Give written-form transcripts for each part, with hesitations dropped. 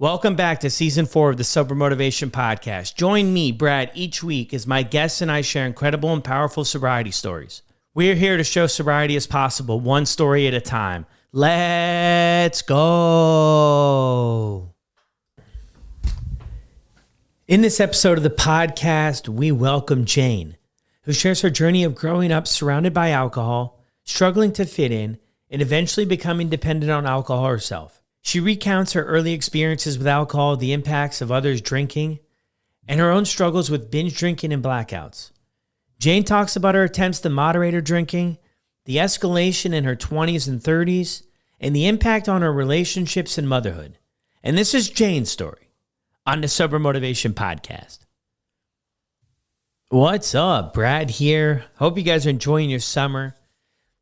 Welcome back to Season 4 of the Sober Motivation Podcast. Join me, Brad, each week as my guests and I share incredible and powerful sobriety stories. We're here to show sobriety is possible, one story at a time. Let's go. In this episode of the podcast, we welcome Jane, who shares her journey of growing up surrounded by alcohol, struggling to fit in, and eventually becoming dependent on alcohol herself. She recounts her early experiences with alcohol, the impacts of others drinking, and her own struggles with binge drinking and blackouts. Jane talks about her attempts to moderate her drinking, the escalation in her 20s and 30s, and the impact on her relationships and motherhood. And this is Jane's story on the Sober Motivation Podcast. What's up? Brad here. Hope you guys are enjoying your summer.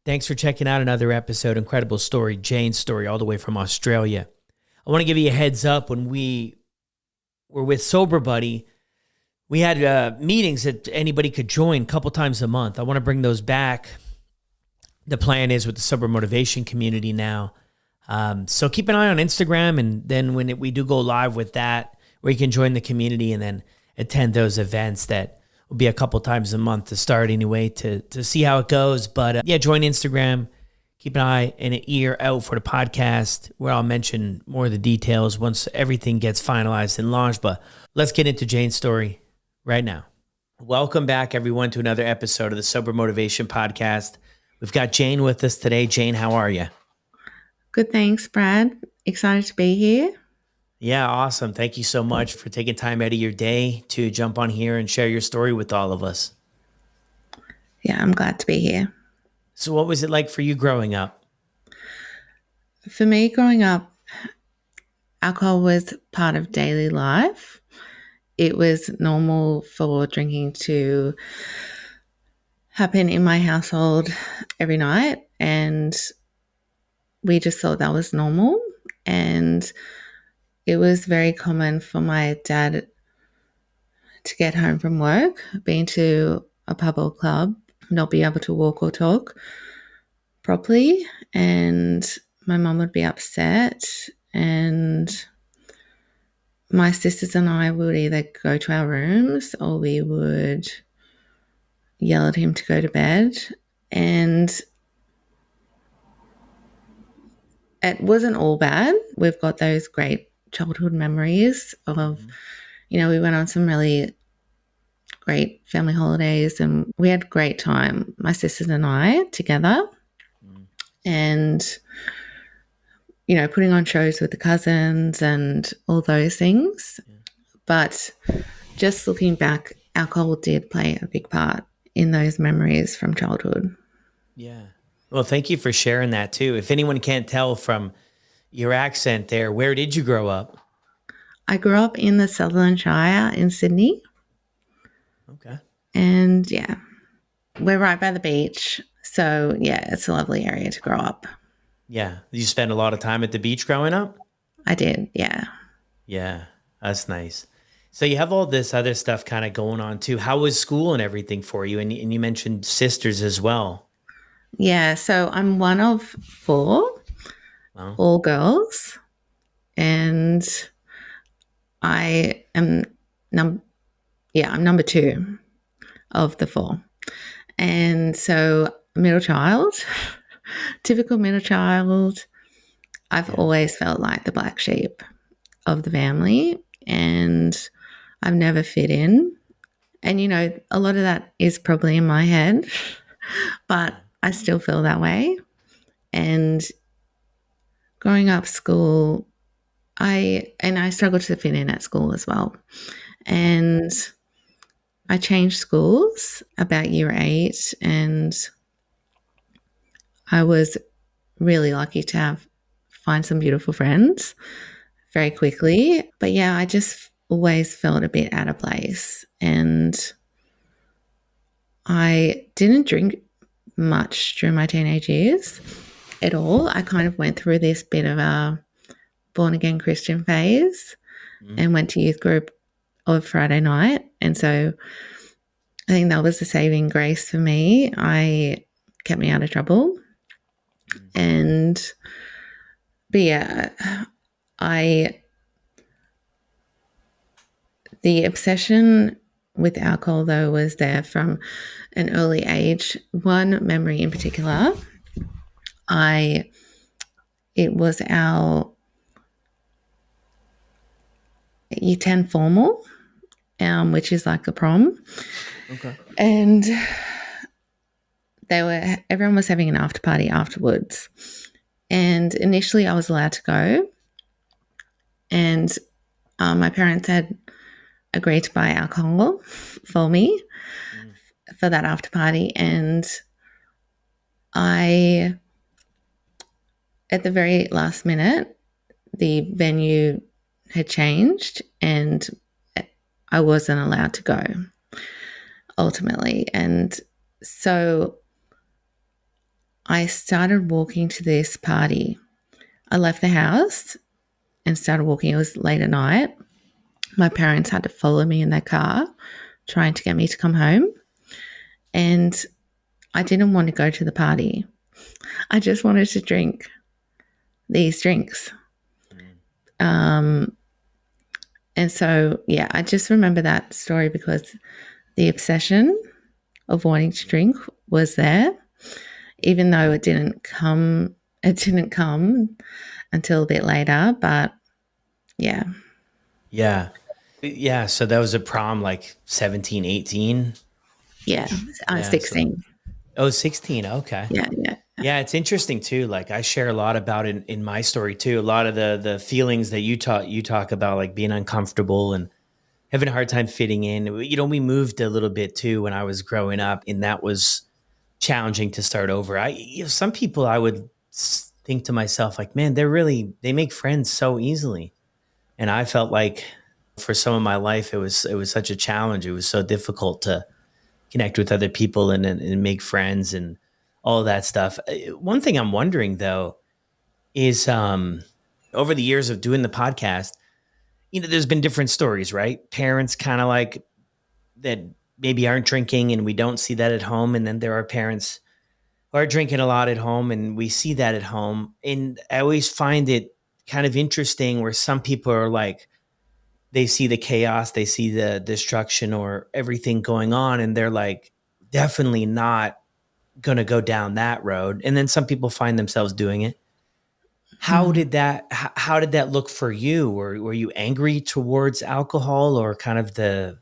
Thanks for checking out another episode. Incredible story, Jane's story, all the way from Australia. I want to give you a heads up. When we were with Sober Buddy, we had meetings that anybody could join a couple times a month. I want to bring those back. The plan is with the Sober Motivation community now. So keep an eye on Instagram, and then when we do go live with that, where you can join the community and then attend those events that will be a couple times a month to start anyway to see how it goes. But join Instagram. Keep an eye and an ear out for the podcast where I'll mention more of the details once everything gets finalized and launched. But let's get into Jane's story right now. Welcome back, everyone, to another episode of the Sober Motivation Podcast. We've got Jane with us today. Jane, how are you? Good, thanks, Brad. Excited to be here. Yeah, awesome. Thank you so much for taking time out of your day to jump on here and share your story with all of us. Yeah, I'm glad to be here. So what was it like for you growing up? For me, growing up, alcohol was part of daily life. It was normal for drinking to happen in my household every night, and we just thought that was normal. And it was very common for my dad to get home from work, being to a pub or club, not be able to walk or talk properly, and my mum would be upset, and my sisters and I would either go to our rooms or we would yell at him to go to bed. And it wasn't all bad. We've got those great childhood memories of, we went on some really great family holidays and we had a great time, my sisters and I together. And, putting on shows with the cousins and all those things. But just looking back, alcohol did play a big part in those memories from childhood. Yeah. Well, thank you for sharing that too. If anyone can't tell from your accent there, where did you grow up? I grew up in the Sutherland Shire in Sydney. Okay. And we're right by the beach. So it's a lovely area to grow up. Yeah. You spent a lot of time at the beach growing up? I did, yeah. Yeah, that's nice. So you have all this other stuff kind of going on too. How was school and everything for you? And you mentioned sisters as well. Yeah, so I'm one of four, all girls, and I am I'm number two of the four. And so middle child, typical middle child. I've always felt like the black sheep of the family, and I've never fit in. And, a lot of that is probably in my head, but I still feel that way. And growing up school, I struggled to fit in at school as well. And I changed schools about year 8, and I was really lucky to find some beautiful friends very quickly. But I just always felt a bit out of place, and I didn't drink much during my teenage years at all. I kind of went through this bit of a born-again Christian phase and went to youth group on Friday night. And so I think that was the saving grace for me. I kept me out of trouble. But I The obsession with alcohol, though, was there from an early age. One memory in particular, I it was our year 10 formal, which is like a prom. Okay. And everyone was having an after party afterwards. And initially I was allowed to go. And my parents had agreed to buy alcohol for me for that after party. And I, at the very last minute, the venue had changed and I wasn't allowed to go ultimately. And so I started walking to this party. I left the house and started walking. It was late at night. My parents had to follow me in their car, trying to get me to come home. And I didn't want to go to the party. I just wanted to drink these drinks. Um, and so, yeah, I just remember that story because the obsession of wanting to drink was there, even though it didn't come. It didn't come until a bit later, but yeah, Yeah. Yeah. So that was a prom like 17, 18 yeah, ish. I was Yeah. So, 16. oh, 16. Okay. Yeah, yeah, Yeah. It's interesting too. Like I share a lot about it in my story too. A lot of the feelings that you talk about, like being uncomfortable and having a hard time fitting in. We moved a little bit too when I was growing up, and that was challenging to start over. Some people I would think to myself, like, man, they make friends so easily. And I felt like for some of my life, it was such a challenge. It was so difficult to connect with other people and make friends and all of that stuff. One thing I'm wondering though is over the years of doing the podcast, there's been different stories, right? Parents kind of like that maybe aren't drinking and we don't see that at home. And then there are parents who are drinking a lot at home and we see that at home. And I always find it kind of interesting where some people are like, they see the chaos, they see the destruction or everything going on, and they're like, definitely not going to go down that road. And then some people find themselves doing it. Hmm. How did that look for you? Were you angry towards alcohol or kind of the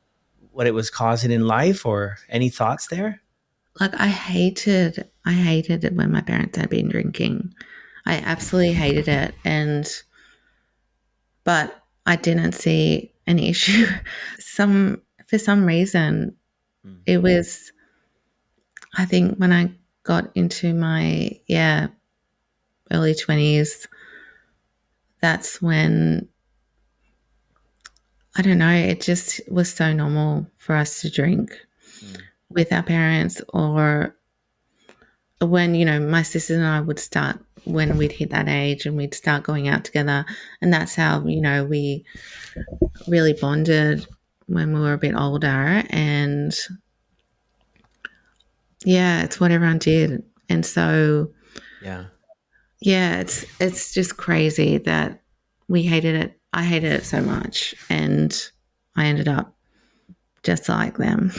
what it was causing in life, or any thoughts there? Like I hated it when my parents had been drinking. I absolutely hated it, but I didn't see an issue. Some For some reason, Mm. it was. I think when I got into my early 20s, that's when I don't know. It just was so normal for us to drink Mm. with our parents, or when my sisters and I would start when we'd hit that age and we'd start going out together, and that's how we really bonded when we were a bit older. And yeah, it's what everyone did. And so Yeah. yeah, it's just crazy that we hated it. I hated it so much, and I ended up just like them,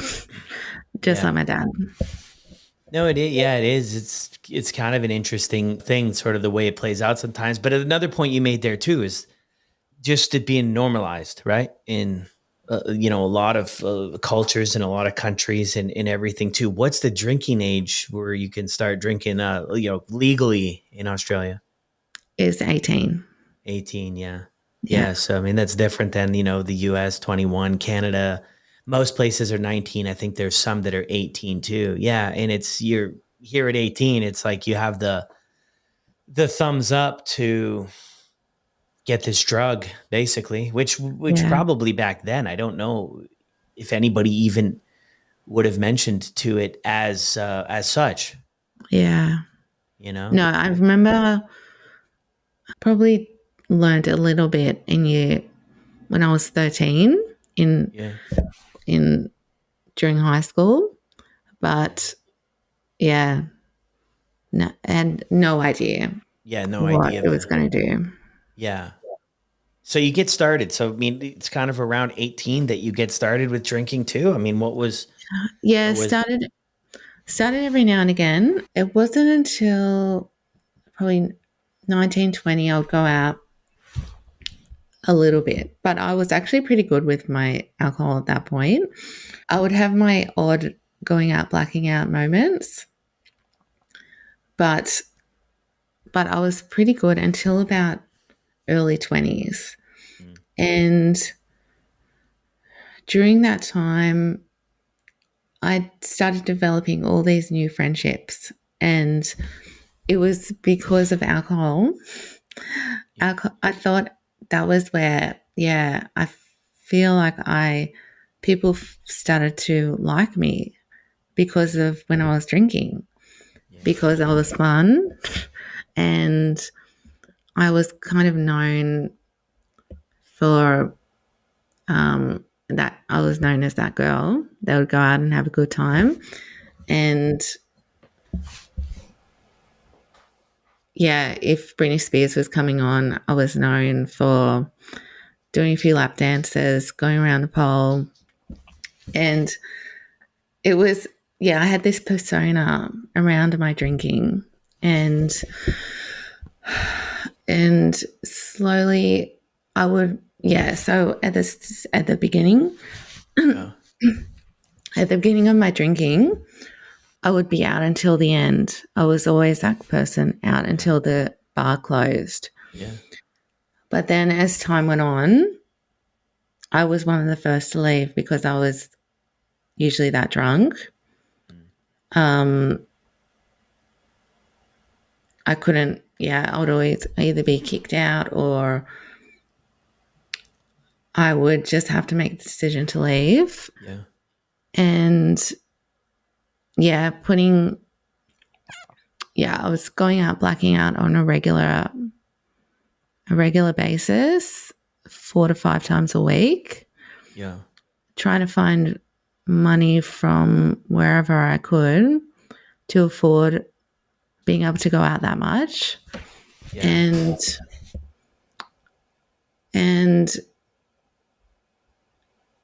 just Yeah. like my dad. No, it is. Yeah, it is. It's kind of an interesting thing, sort of the way it plays out sometimes. But another point you made there too is just it being normalized, right? In a lot of cultures and a lot of countries and everything too. What's the drinking age where you can start drinking? Legally in Australia, Is 18. 18. Yeah, Yeah, yeah. So I mean, that's different than the U.S. 21, Canada. Most places are 19. I think there's some that are 18 too. Yeah, and you're here at 18. It's like you have the thumbs up to get this drug basically, which yeah, probably back then I don't know if anybody even would have mentioned to it as such, yeah. you know. No, I remember probably learned a little bit when I was 13 in Yeah, in during high school, but yeah, had no idea yeah, no what idea it of was the going to do. yeah. So you get started. So I mean, it's kind of around 18 that you get started with drinking too. I mean, Yeah, what was started every now and again. It wasn't until probably 1920 I would go out a little bit, but I was actually pretty good with my alcohol at that point. I would have my odd going out, blacking out moments, but I was pretty good until about early 20s. Mm, And during that time, I started developing all these new friendships, and it was because of alcohol. yeah, I thought that was where, yeah, I feel like people started to like me because of when I was drinking, yeah, because I was fun and I was kind of known for that. I was known as that girl that would go out and have a good time. And yeah, if Britney Spears was coming on, I was known for doing a few lap dances, going around the pole. And it was, yeah, I had this persona around my drinking. And slowly I would, yeah, so at the beginning, yeah, at the beginning of my drinking, I would be out until the end. I was always that person out yeah, until the bar closed. yeah, But then as time went on, I was one of the first to leave because I was usually that drunk. mm, Um, I couldn't, yeah, I would always either be kicked out or I would just have to make the decision to leave. yeah, And yeah, I was going out, blacking out on a regular basis, 4 to 5 times a week, yeah, trying to find money from wherever I could to afford being able to go out that much. yeah, And and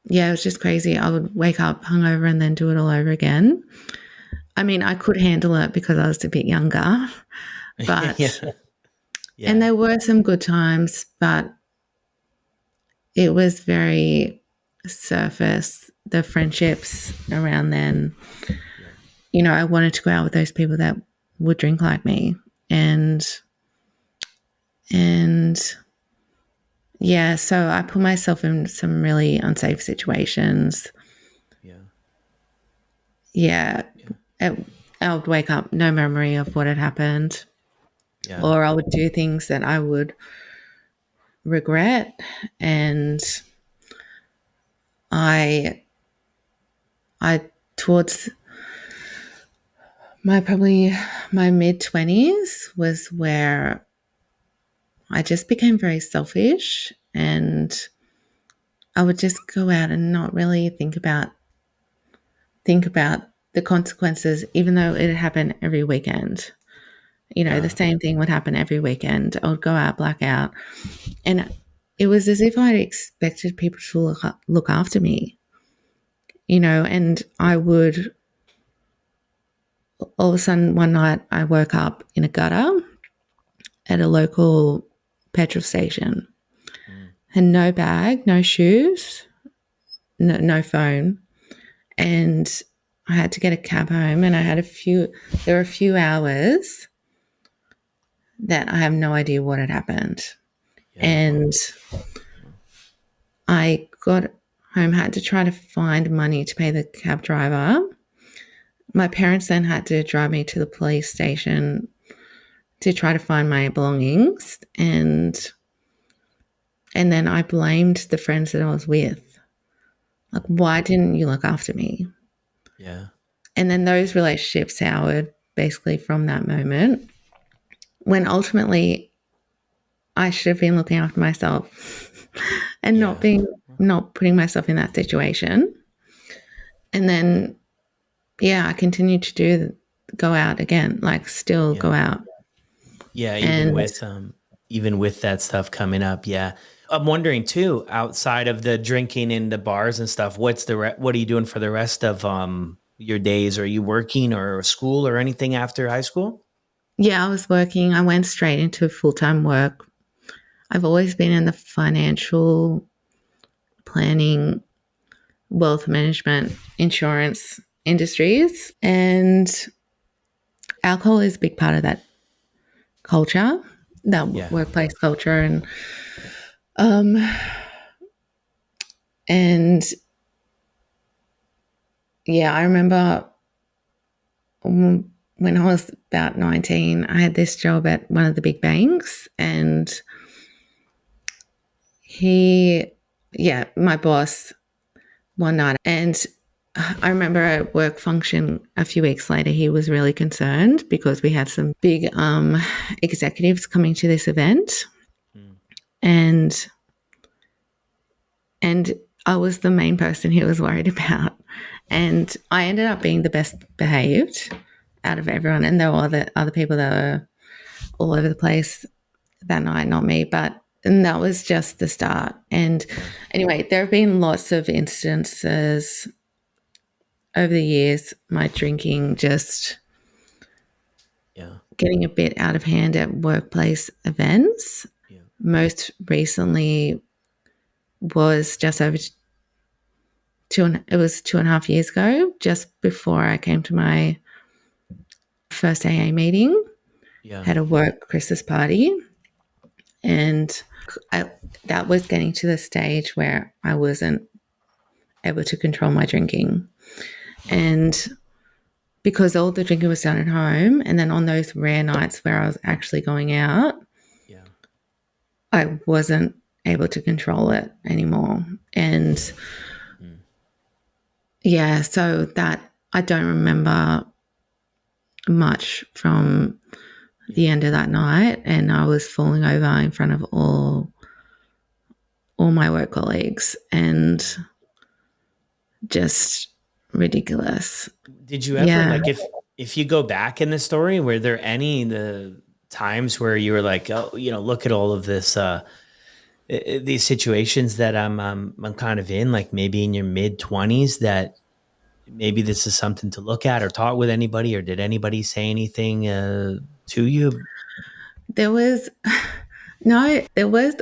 yeah, it was just crazy. I would wake up hungover and then do it all over again. I mean, I could handle it because I was a bit younger, yeah, but and yeah, there were some good times, but it was very surface, the friendships around then. yeah, You know, I wanted to go out with those people that would drink like me. And and yeah, so I put myself in some really unsafe situations. yeah, Yeah. yeah, I would wake up, no memory of what had happened, yeah, or I would do things that I would regret. And I, towards probably my mid 20s was where I just became very selfish and I would just go out and not really think about the consequences, even though it happened every weekend. You know, the yeah, same thing would happen every weekend. I would go out, black out. And it was as if I'd expected people to look after me, you know, and I would, all of a sudden, one night I woke up in a gutter at a local petrol station, mm, had no bag, no shoes, no phone. And I had to get a cab home and there were a few hours that I have no idea what had happened. yeah, And I got home, had to try to find money to pay the cab driver. My parents then had to drive me to the police station to try to find my belongings. And then I blamed the friends that I was with. Like, why didn't you look after me? yeah, And then those relationships soured basically from that moment when ultimately I should have been looking after myself and yeah, not putting myself in that situation. And then yeah, I continued to go out again, like still yeah. go out. Yeah, And even with that stuff coming up, yeah. I'm wondering too, outside of the drinking in the bars and stuff, what are you doing for the rest of your days? Are you working or school or anything after high school? Yeah, I was working. I went straight into full time work. I've always been in the financial planning, wealth management, insurance industries, and alcohol is a big part of that culture, that Yeah. workplace culture, um, and yeah, I remember when I was about 19, I had this job at one of the big banks, and he, yeah, my boss one night, and I remember at a work function a few weeks later, he was really concerned because we had some big executives coming to this event, Mm. and and I was the main person he was worried about, and I ended up being the best behaved out of everyone, and there were other people that were all over the place that night, not me, but and that was just the start. And Yeah. anyway, there have been lots of instances over the years, my drinking just Yeah. getting a bit out of hand at workplace events. Yeah. Most recently was just over it was 2.5 years ago, just before I came to my first AA meeting, Yeah. had a work Christmas party, and I, that was getting to the stage where I wasn't able to control my drinking. And because all the drinking was done at home, and then on those rare nights where I was actually going out, Yeah. I wasn't able to control it anymore. And Mm. yeah, so that I don't remember much from Yeah. the end of that night, and I was falling over in front of all my work colleagues, and Yeah. just ridiculous. Did you ever Yeah. like if you go back in the story, were there any the times where you were like, oh, look at all of this these situations that I'm kind of in, like maybe in your mid 20s, that maybe this is something to look at or talk with anybody, or did anybody say anything to you? There was no, there was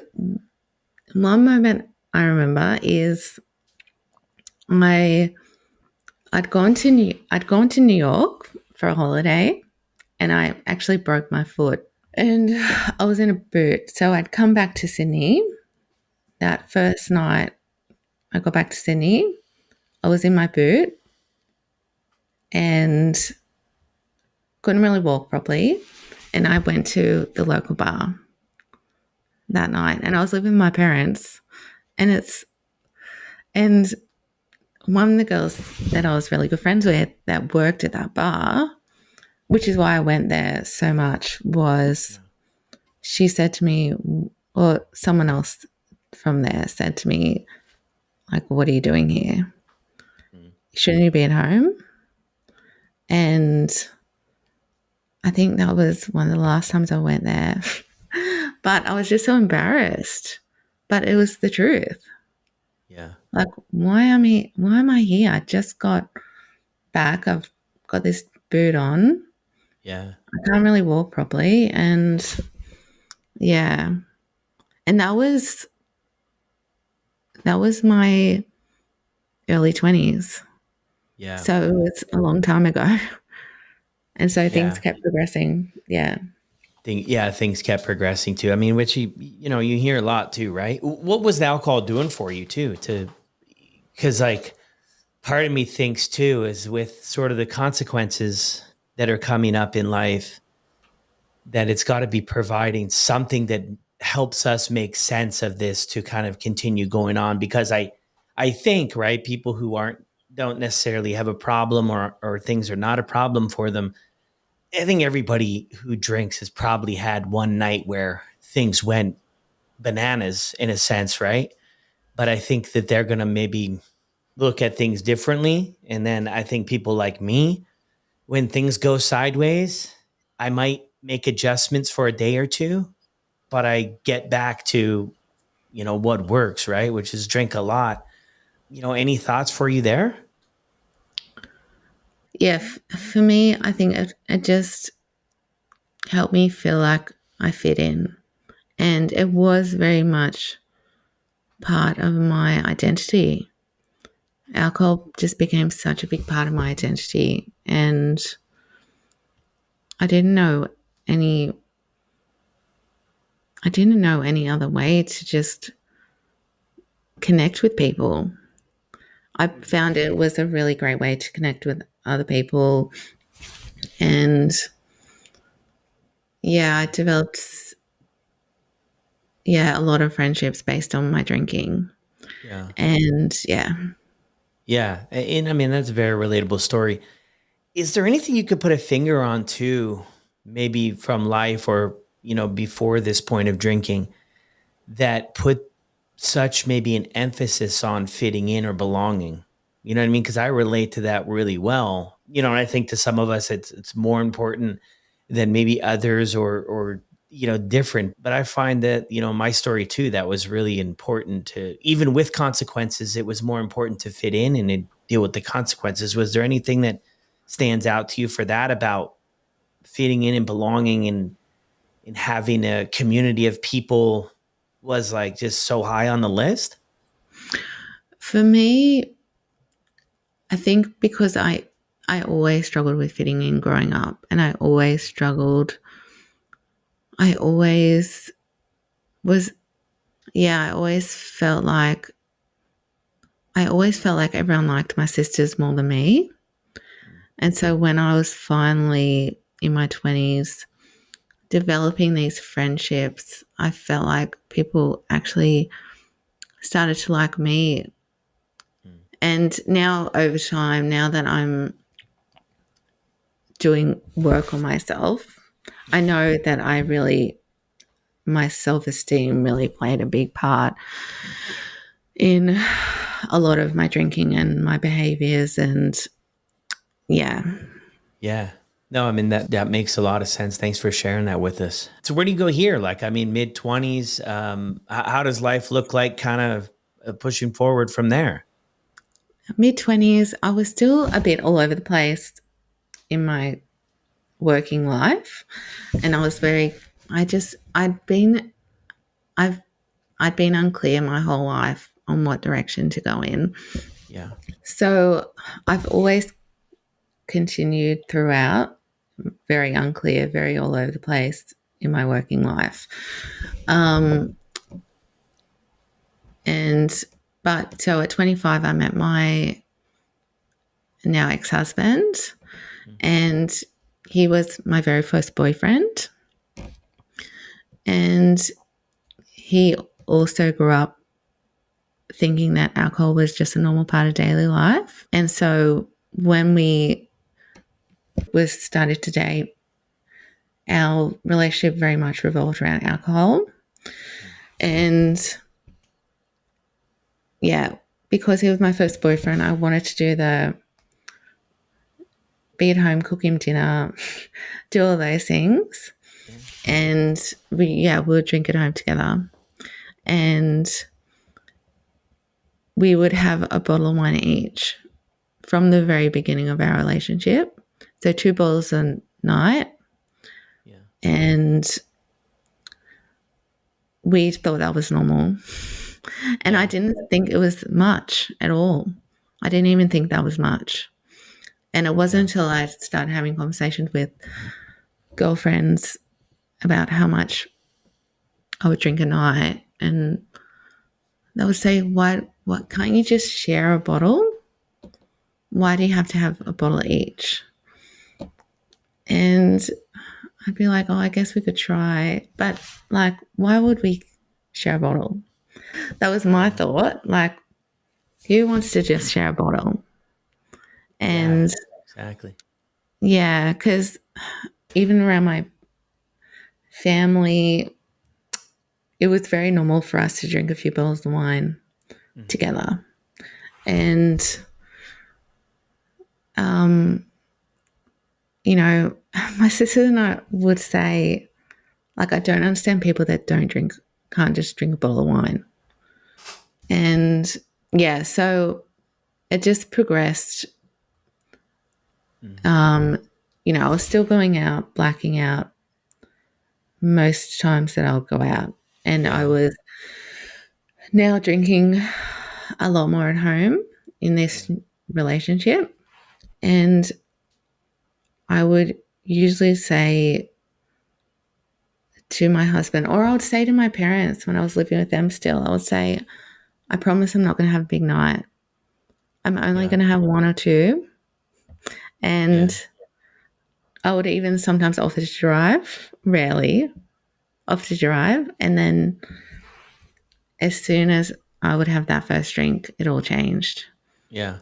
one moment I remember is I I'd gone to New York for a holiday, and I actually broke my foot, and I was in a boot. So I'd come back to Sydney that first night. I got back to Sydney. I was in my boot and couldn't really walk properly. And I went to the local bar that night, and I was living with my parents. And and one of the girls that I was really good friends with that worked at that bar, which is why I went there so much, was Yeah. she said to me, or someone else from there said to me, like, what are you doing here? Mm. Shouldn't you be at home? And I think that was one of the last times I went there. But I was just so embarrassed. But it was the truth. Yeah. Like, why am I here? I just got back. I've got this boot on. Yeah. I can't really walk properly. And yeah. And that was my early 20s. Yeah. So it was a long time ago. And so things Yeah. kept progressing. Yeah. Things kept progressing too. I mean, which you hear a lot too, right? What was the alcohol doing for you too? Because like part of me thinks too is with sort of the consequences that are coming up in life, that it's got to be providing something that helps us make sense of this to kind of continue going on. Because I think, right, people who don't necessarily have a problem, or things are not a problem for them. I think everybody who drinks has probably had one night where things went bananas in a sense, right? But I think that they're going to maybe look at things differently. And then I think people like me, when things go sideways, I might make adjustments for a day or two, but I get back to what works, right? Which is drink a lot. Any thoughts for you there? Yeah, for me, I think it just helped me feel like I fit in. And it was very much part of my identity. Alcohol just became such a big part of my identity. And I didn't know any I didn't know any other way to just connect with people. I found it was a really great way to connect with other people. And yeah, I developed a lot of friendships based on my drinking. Yeah. And yeah. Yeah. And I mean, that's a very relatable story. Is there anything you could put a finger on too, maybe from life or, before this point of drinking that put such maybe an emphasis on fitting in or belonging? You know what I mean? Because I relate to that really well. And I think to some of us it's more important than maybe others or different. But I find that, my story too, that was really important to, even with consequences, it was more important to fit in and to deal with the consequences. Was there anything that stands out to you for that about fitting in and belonging and having a community of people was like just so high on the list? For me, I think because I always struggled with fitting in growing up, and I always was I always felt like everyone liked my sisters more than me. And so when I was finally in my 20s developing these friendships, I felt like people actually started to like me. And now over time, now that I'm doing work on myself, I know that my self-esteem really played a big part in a lot of my drinking and my behaviors. And yeah. Yeah. No, I mean that makes a lot of sense. Thanks for sharing that with us. So where do you go here? Like, I mean, mid 20s. How does life look like? Kind of pushing forward from there. Mid 20s, I was still a bit all over the place in my working life. And I was very, I just, I've, I'd been unclear my whole life on what direction to go in. Yeah. So I've always continued throughout, very unclear, very all over the place in my working life. So at 25, I met my now ex-husband, and he was my very first boyfriend. And he also grew up thinking that alcohol was just a normal part of daily life. And so when we started to date, our relationship very much revolved around alcohol. And yeah, because he was my first boyfriend, I wanted to be at home, cook him dinner, do all those things. And we would drink at home together. And we would have a bottle of wine each from the very beginning of our relationship. So 2 bottles a night. Yeah. And we thought that was normal. And I didn't think it was much at all. I didn't even think that was much. And it wasn't until I started having conversations with girlfriends about how much I would drink a night, and they would say, what can't you just share a bottle? Why do you have to have a bottle each? And I'd be like, oh, I guess we could try. But like, why would we share a bottle? That was my thought. Like, who wants to just share a bottle? And exactly. yeah, because even around my family, it was very normal for us to drink a few bottles of wine together. And, my sister and I would say, like, I don't understand people that can't just drink a bottle of wine. And yeah, so it just progressed. Mm. Um, I was still going out, blacking out most times that I'll go out. And I Yeah. was now drinking a lot more at home in Yeah. this relationship. And I would usually say to my husband, or I would say to my parents when I was living with them still, I would say, I promise I'm not going to have a big night. I'm only Yeah. going to have one or two. Yeah. And I would even sometimes offer to drive, rarely offer to drive. And then as soon as I would have that first drink, it all changed. Yeah.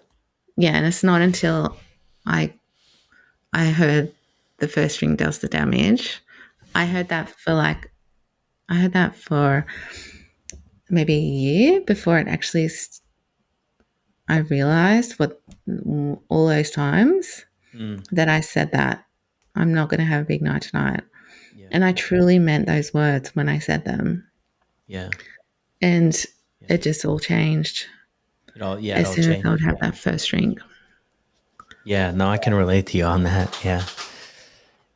Yeah, and it's not until I I heard the first drink does the damage. I Mm. heard that for I heard that for maybe a year before it actually I realized what all those times Mm. that I said that I'm not going to have a big night tonight. Yeah. And I truly meant those words when I said them. Yeah. And Yeah. it just all changed It as all soon as I would changed. have that first drink. Yeah. No, I can relate to you on that. Yeah.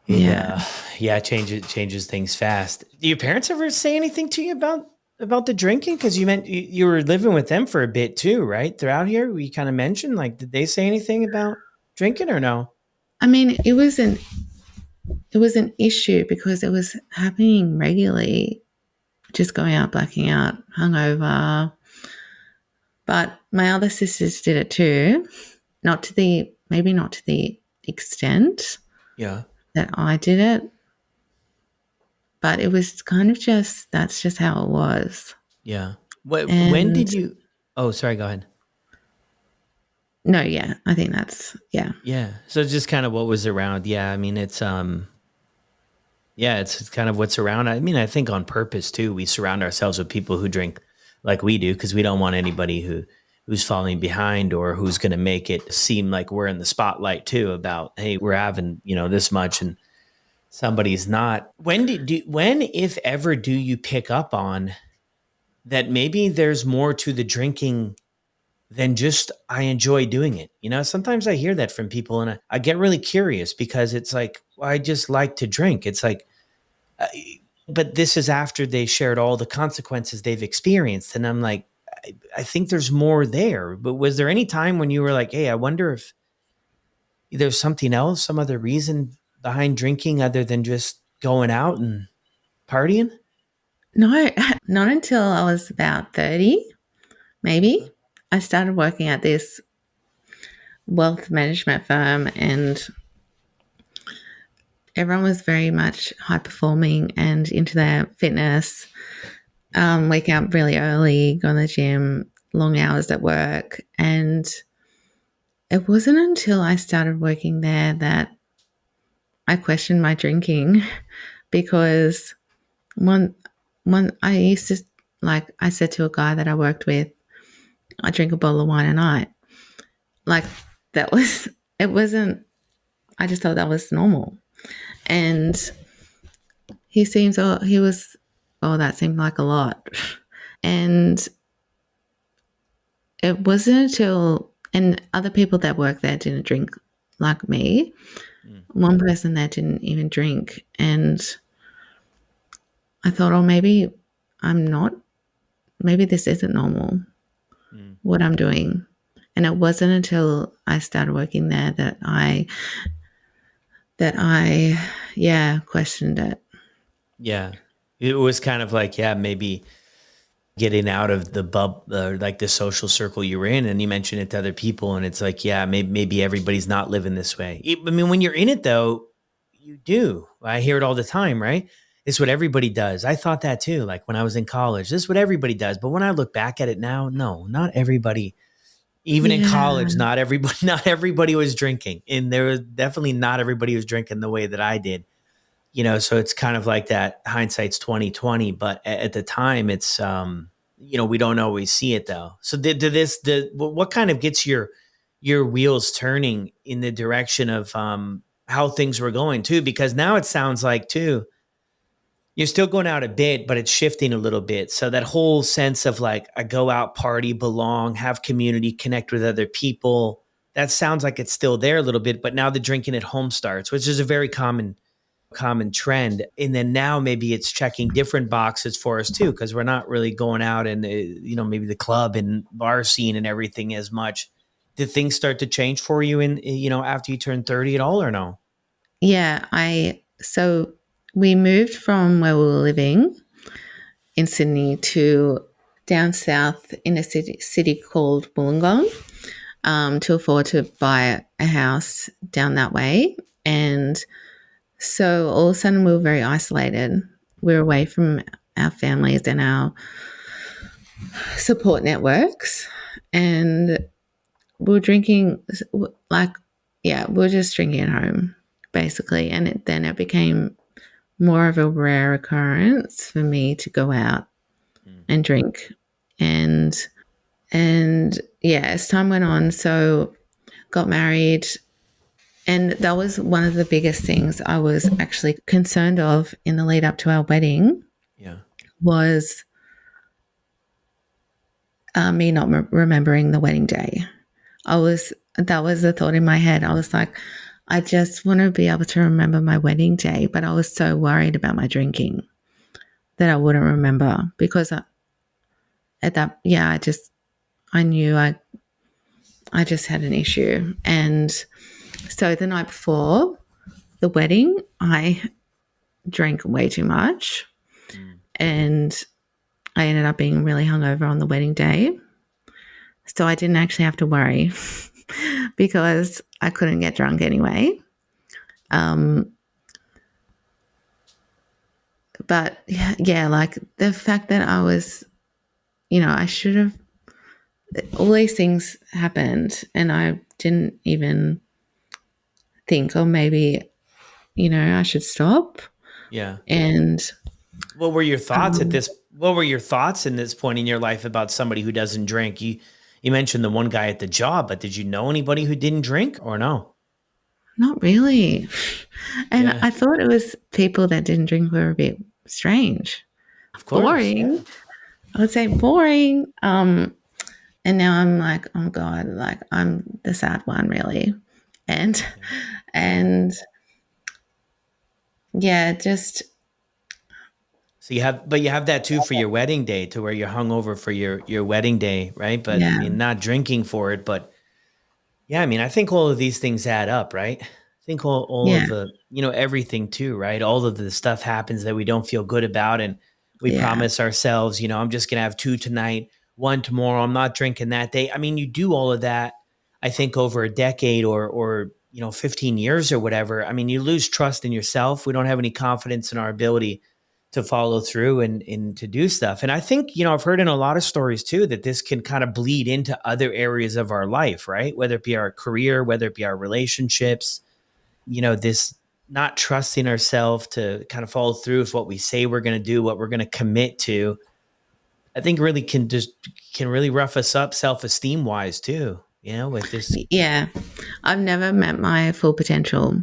It Yeah. yeah, changes things fast. Do your parents ever say anything to you about the drinking? Because you meant you were living with them for a bit too, right? Throughout here, we kind of mentioned like, did they say anything about drinking or no? I mean, it was an issue because it was happening regularly, just going out, blacking out, hungover. But my other sisters did it too. Maybe not to the extent Yeah. that I did it, but it was kind of that's just how it was. Yeah. When And did you? Oh, sorry. Go ahead. no, yeah, I think yeah. Yeah. So just kind of what was around. Yeah. I mean, yeah, it's kind of what's around. I mean, I think on purpose too. We surround ourselves with people who drink like we do because we don't want anybody who's falling behind or who's going to make it seem like we're in the spotlight too about, hey, we're having, this much and somebody's not. When, if ever, do you pick up on that maybe there's more to the drinking than just I enjoy doing it? Sometimes I hear that from people and I get really curious because it's like, well, I just like to drink. It's like, uh, but this is after they shared all the consequences they've experienced. And I'm like, I think there's more there. But was there any time when you were like, hey, I wonder if there's something else, some other reason behind drinking other than just going out and partying? No, not until I was about 30, maybe. I started working at this wealth management firm, and everyone was very much high performing and into their fitness. Wake up really early, go to the gym, long hours at work. And it wasn't until I started working there that I questioned my drinking because one, I used to, like I said to a guy that I worked with, I drink a bottle of wine a night. Like that was, it wasn't, I just thought that was normal. And he was, oh, that seemed like a lot. And it wasn't until, and other people that worked there didn't drink like me. Mm, One person there didn't even drink. And I thought, oh, maybe I'm not, maybe this isn't normal, mm. what I'm doing. And it wasn't until I started working there yeah, questioned it. Yeah. It was kind of like, yeah, maybe getting out of the bub like the social circle you were in, and you mentioned it to other people, and it's like, yeah, maybe everybody's not living this way. I mean, when you're in it though, you do. I hear it all the time, right? It's what everybody does. I thought that too, like when I was in college. This is what everybody does. But when I look back at it now, no, not everybody. Even in Yeah. college, not everybody not everybody was drinking. And there was definitely not everybody was drinking the way that I did. So it's kind of like that hindsight's 2020, but at the time it's we don't always see it though. So what kind of gets your wheels turning in the direction of how things were going too? Because now it sounds like too, You're still going out a bit, but it's shifting a little bit. So that whole sense of like, I go out, party, belong, have community, connect with other people. That sounds like it's still there a little bit, but now the drinking at home starts, which is a very common trend. And then now maybe it's checking different boxes for us too, because we're not really going out and, maybe the club and bar scene and everything as much. Did things start to change for you after you turned 30 at all or no? Yeah, so we moved from where we were living in Sydney to down south in a city called Wollongong, to afford to buy a house down that way. And so all of a sudden we were very isolated. We were away from our families and our support networks. And we were drinking, like, yeah, we were just drinking at home, basically. And then it became more of a rare occurrence for me to go out and drink. And yeah, as time went on, so got married, and that was one of the biggest things I was actually concerned of in the lead up to our wedding. Yeah. Was me not remembering the wedding day. That was the thought in my head. I was like, I just want to be able to remember my wedding day, but I was so worried about my drinking that I wouldn't remember, because I knew I just had an issue. And so the night before the wedding, I drank way too much, and I ended up being really hungover on the wedding day. So I didn't actually have to worry because I couldn't get drunk anyway. But yeah, like the fact that I was, I should have, all these things happened and I didn't even think, oh, maybe, I should stop. Yeah. And what were your thoughts what were your thoughts in this point in your life about somebody who doesn't drink? You mentioned the one guy at the job, but did you know anybody who didn't drink or no? not really. And Yeah. I thought it was people that didn't drink were a bit strange, Of course. boring. I would say boring. And now I'm like, oh God, like I'm the sad one, really. And and yeah, just So you have that too for your wedding day, to where you're hungover for your wedding day, right? But I yeah, mean, not drinking for it, but yeah, I mean, I think all of these things add up, right? I think all yeah, of the, everything too, right? All of the stuff happens that we don't feel good about. And we yeah, promise ourselves, I'm just going to have two tonight, one tomorrow. I'm not drinking that day. I mean, you do all of that, I think over a decade or 15 years or whatever. I mean, you lose trust in yourself. We don't have any confidence in our ability to follow through and to do stuff. And I think, I've heard in a lot of stories too, that this can kind of bleed into other areas of our life, right? Whether it be our career, whether it be our relationships, this not trusting ourselves to kind of follow through with what we say we're going to do, what we're going to commit to, I think really can really rough us up self-esteem wise too, with this. yeah. I've never met my full potential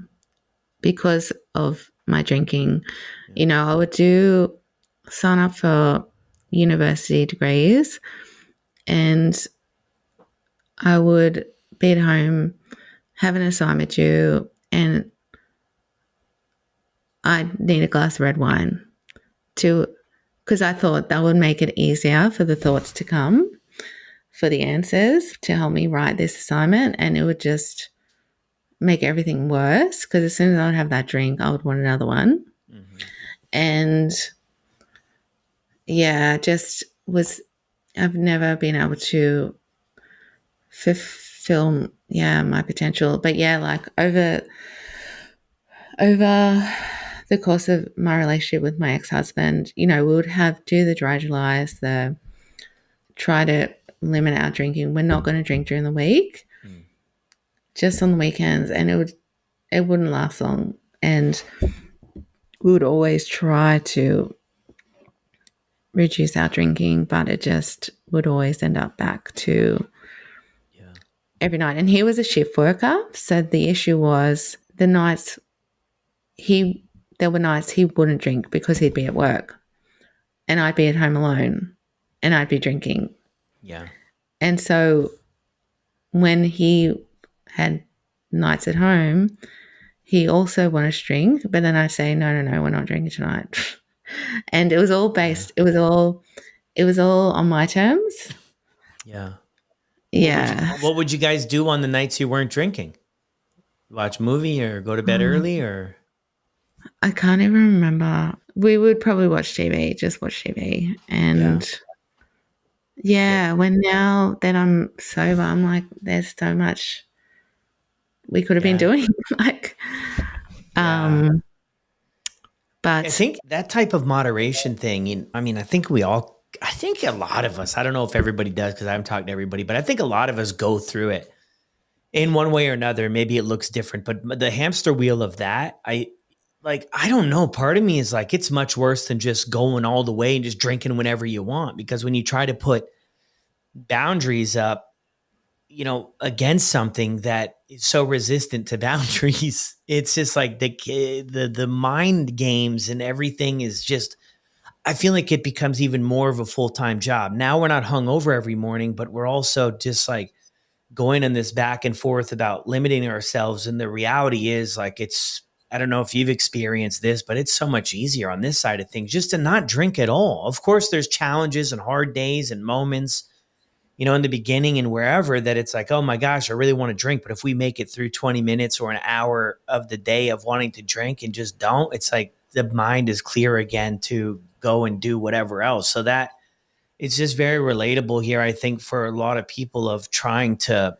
because of my drinking. I would sign up for university degrees, and I would be at home, have an assignment due, and I'd need a glass of red wine to, because I thought that would make it easier for the thoughts to come, for the answers to help me write this assignment, and it would just make everything worse, because as soon as I would have that drink, I would want another one. Mhm. And yeah, I've never been able to fulfill, my potential. But yeah, like over the course of my relationship with my ex-husband, we would do the dry Julys, try to limit our drinking. We're not going to drink during the week, Mm. just on the weekends, and it wouldn't last long. And we would always try to reduce our drinking, but it just would always end up back to Yeah. every night. And he was a shift worker, so the issue was the nights he there were nights he wouldn't drink because he'd be at work and I'd be at home alone and I'd be drinking. Yeah. And so when he had nights at home, he also wanted to drink, but then I'd say, no, we're not drinking tonight. And it was all based, it was all on my terms. Yeah. Yeah. What would you guys do on the nights you weren't drinking? Watch a movie or go to bed early or? I can't even remember. We would probably watch TV, just watch TV. Yeah. And yeah, when now that I'm sober, I'm like, there's so much we could have been Yeah. doing. Like, Yeah. I but think that type of moderation thing, I mean, I think a lot of us, I don't know if everybody does because I haven't talked to everybody, but I think a lot of us go through it in one way or another. Maybe it looks different, but the hamster wheel of that, I don't know. Part of me is like, it's much worse than just going all the way and just drinking whenever you want. Because when you try to put boundaries up, against something that is so resistant to boundaries, it's just like the mind games and everything is just, I feel like it becomes even more of a full-time job. Now we're not hung over every morning, but we're also just like going in this back and forth about limiting ourselves. And the reality is like, I don't know if you've experienced this, but it's so much easier on this side of things just to not drink at all. Of course, there's challenges and hard days and moments, in the beginning and wherever, that it's like, oh my gosh, I really want to drink. But if we make it through 20 minutes or an hour of the day of wanting to drink and just don't, it's like the mind is clear again to go and do whatever else. So that it's just very relatable here, I think, for a lot of people of trying to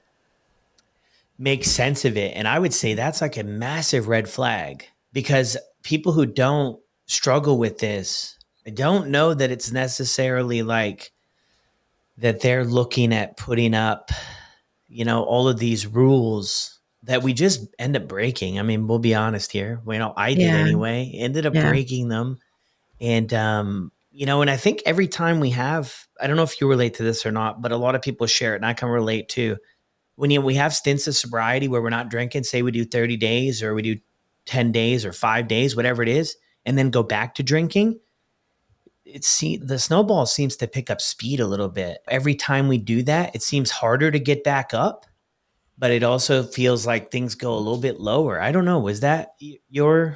make sense of it. And I would say that's like a massive red flag, because people who don't struggle with this, I don't know that it's necessarily like that they're looking at putting up, all of these rules that we just end up breaking. I mean, we'll be honest here. I did yeah, anyway, ended up yeah, breaking them. And, and I think every time I don't know if you relate to this or not, but a lot of people share it and I can relate to when we have stints of sobriety where we're not drinking, say we do 30 days or we do 10 days or 5 days, whatever it is, and then go back to drinking. The snowball seems to pick up speed a little bit. Every time we do that, it seems harder to get back up, but it also feels like things go a little bit lower. I don't know. Was that your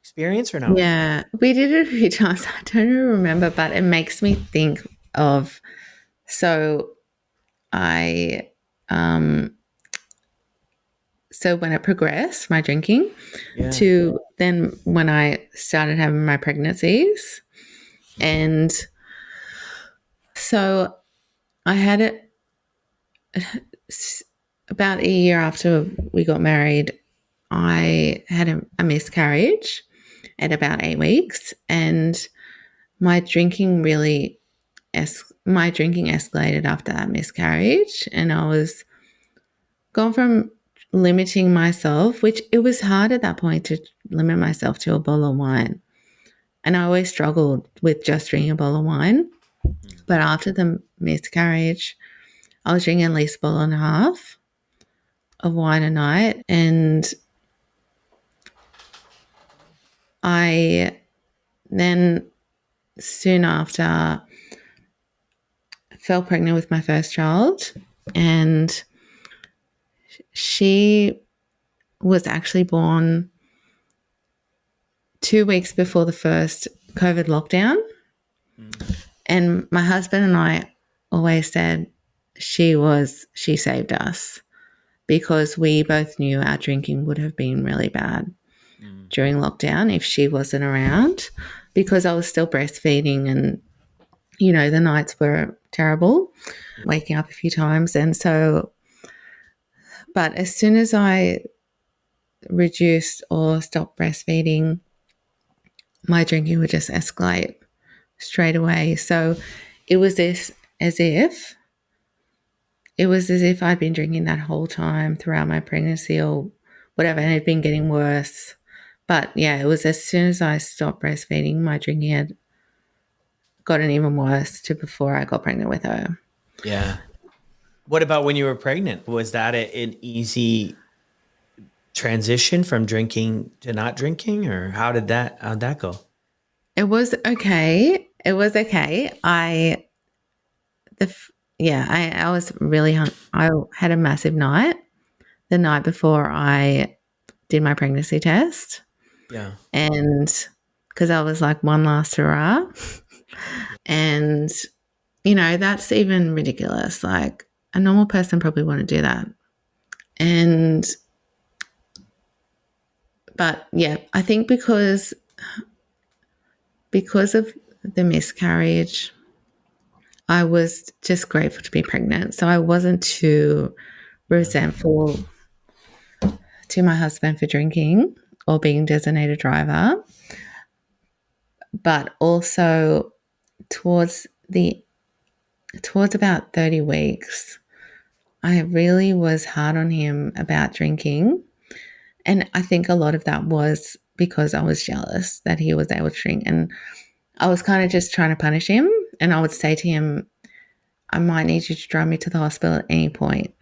experience or no? yeah. We did it a few times. I don't even remember, but it makes me think of. So I, so when it progressed, my drinking, Yeah. to then when I started having my pregnancies, and so I had it about a year after we got married. I had a miscarriage at about 8 weeks, and my drinking really my drinking escalated after that miscarriage, and I was gone from limiting myself, which it was hard at that point to limit myself to a bottle of wine. And I always struggled with just drinking a bottle of wine. But after the miscarriage, I was drinking at least a bottle and a half of wine a night. And I then soon after fell pregnant with my first child. And she was actually born 2 weeks before the first COVID lockdown. And my husband and I always said she saved us, because we both knew our drinking would have been really bad during lockdown if she wasn't around, because I was still breastfeeding and, the nights were terrible, waking up a few times. And so, but as soon as I reduced or stopped breastfeeding, my drinking would just escalate straight away. So it was as if I'd been drinking that whole time throughout my pregnancy or whatever, and it had been getting worse. But yeah, it was as soon as I stopped breastfeeding, my drinking had gotten even worse to before I got pregnant with her. Yeah. What about when you were pregnant? Was that an easy transition from drinking to not drinking, or how'd that go? It was okay. It was okay. The f- yeah, I was really I had a massive night the night before I did my pregnancy test, Yeah. and because I was like one last hurrah, and that's even ridiculous. Like a normal person probably wouldn't do that, and but yeah, I think because of the miscarriage, I was just grateful to be pregnant. So I wasn't too Yeah. resentful to my husband for drinking or being designated driver, but also towards the towards about 30 weeks, I really was hard on him about drinking. And I think a lot of that was because I was jealous that he was able to drink. And I was kind of just trying to punish him. And I would say to him, I might need you to drive me to the hospital at any point.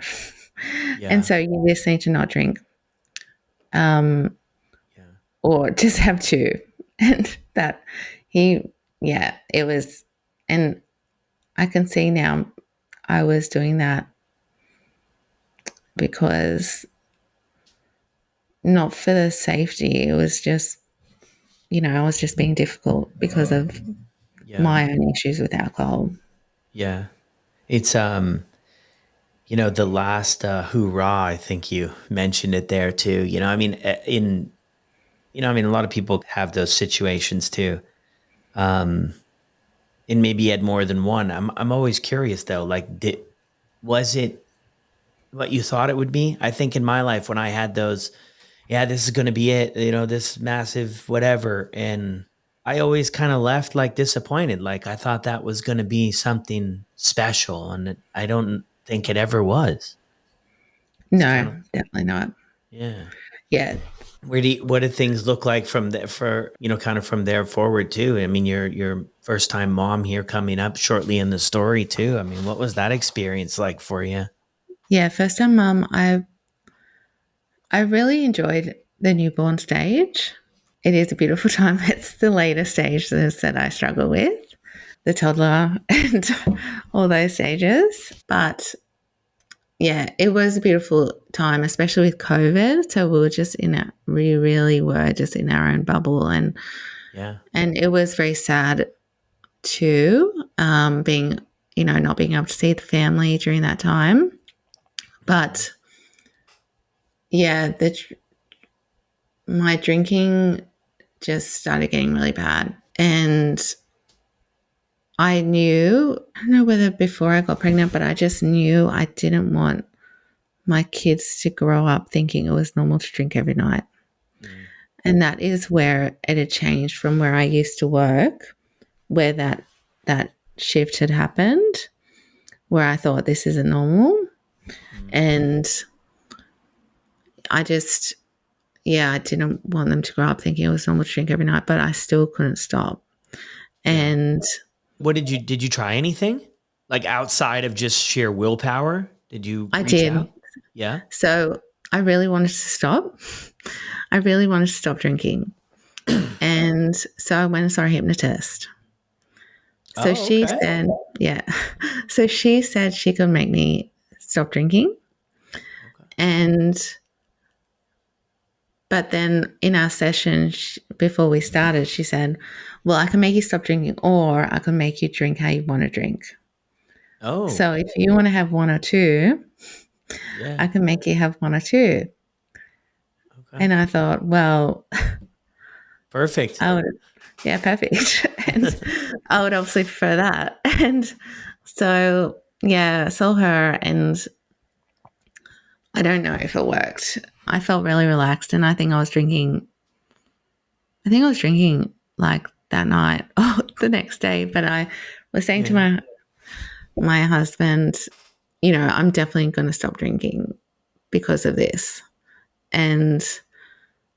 And Yeah. so you just need to not drink, um, Yeah. or just have two. And that he, yeah, it was, and I can see now I was doing that because not for the safety. It was just, I was just being difficult because of Yeah. my own issues with alcohol. Yeah. It's the last hoorah, I think you mentioned it there too. I mean, a lot of people have those situations too. Um, and maybe you had more than one. I'm always curious though, like was it what you thought it would be? I think in my life when I had those, yeah, this is going to be it, this massive whatever, and I always kind of left like disappointed, like I thought that was going to be something special, and I don't think it ever was. It's kind No, of, definitely not. yeah. Yeah. What did things look like from there for, kind of from there forward too? I mean, your first time mom here coming up shortly in the story too. I mean, what was that experience like for you? Yeah. First time mum, I really enjoyed the newborn stage. It is a beautiful time. It's the later stages that I struggle with, the toddler and all those stages. But yeah, it was a beautiful time, especially with COVID. So we really were just in our own bubble, Yeah. and it was very sad too, being not being able to see the family during that time. Okay. But yeah, my drinking just started getting really bad, and I knew, I don't know whether before I got pregnant, but I just knew I didn't want my kids to grow up thinking it was normal to drink every night. Mm, And that is where it had changed from where I used to work, where that shift had happened, where I thought this isn't normal. mm, And I just, yeah, I didn't want them to grow up thinking it was normal to drink every night, but I still couldn't stop. yeah. And What did you try anything? Like outside of just sheer willpower? Did you I reach did. out? Yeah. So I really wanted to stop. I really wanted to stop drinking. And so I went and saw a hypnotist. So Oh, she okay. said, yeah. So she said she could make me stop drinking. Okay. And, but then in our session before we started, she said, well, I can make you stop drinking or I can make you drink how you want to drink. Oh, So if you want to have one or two, yeah. I can make you have one or two. Okay. And I thought, well, Perfect. I would, yeah, perfect. And I would obviously prefer that. And so, yeah, I saw her and I don't know if it worked. I felt really relaxed and I think I was drinking like that night or the next day, but I was saying to Yeah. my husband, I'm definitely going to stop drinking because of this. And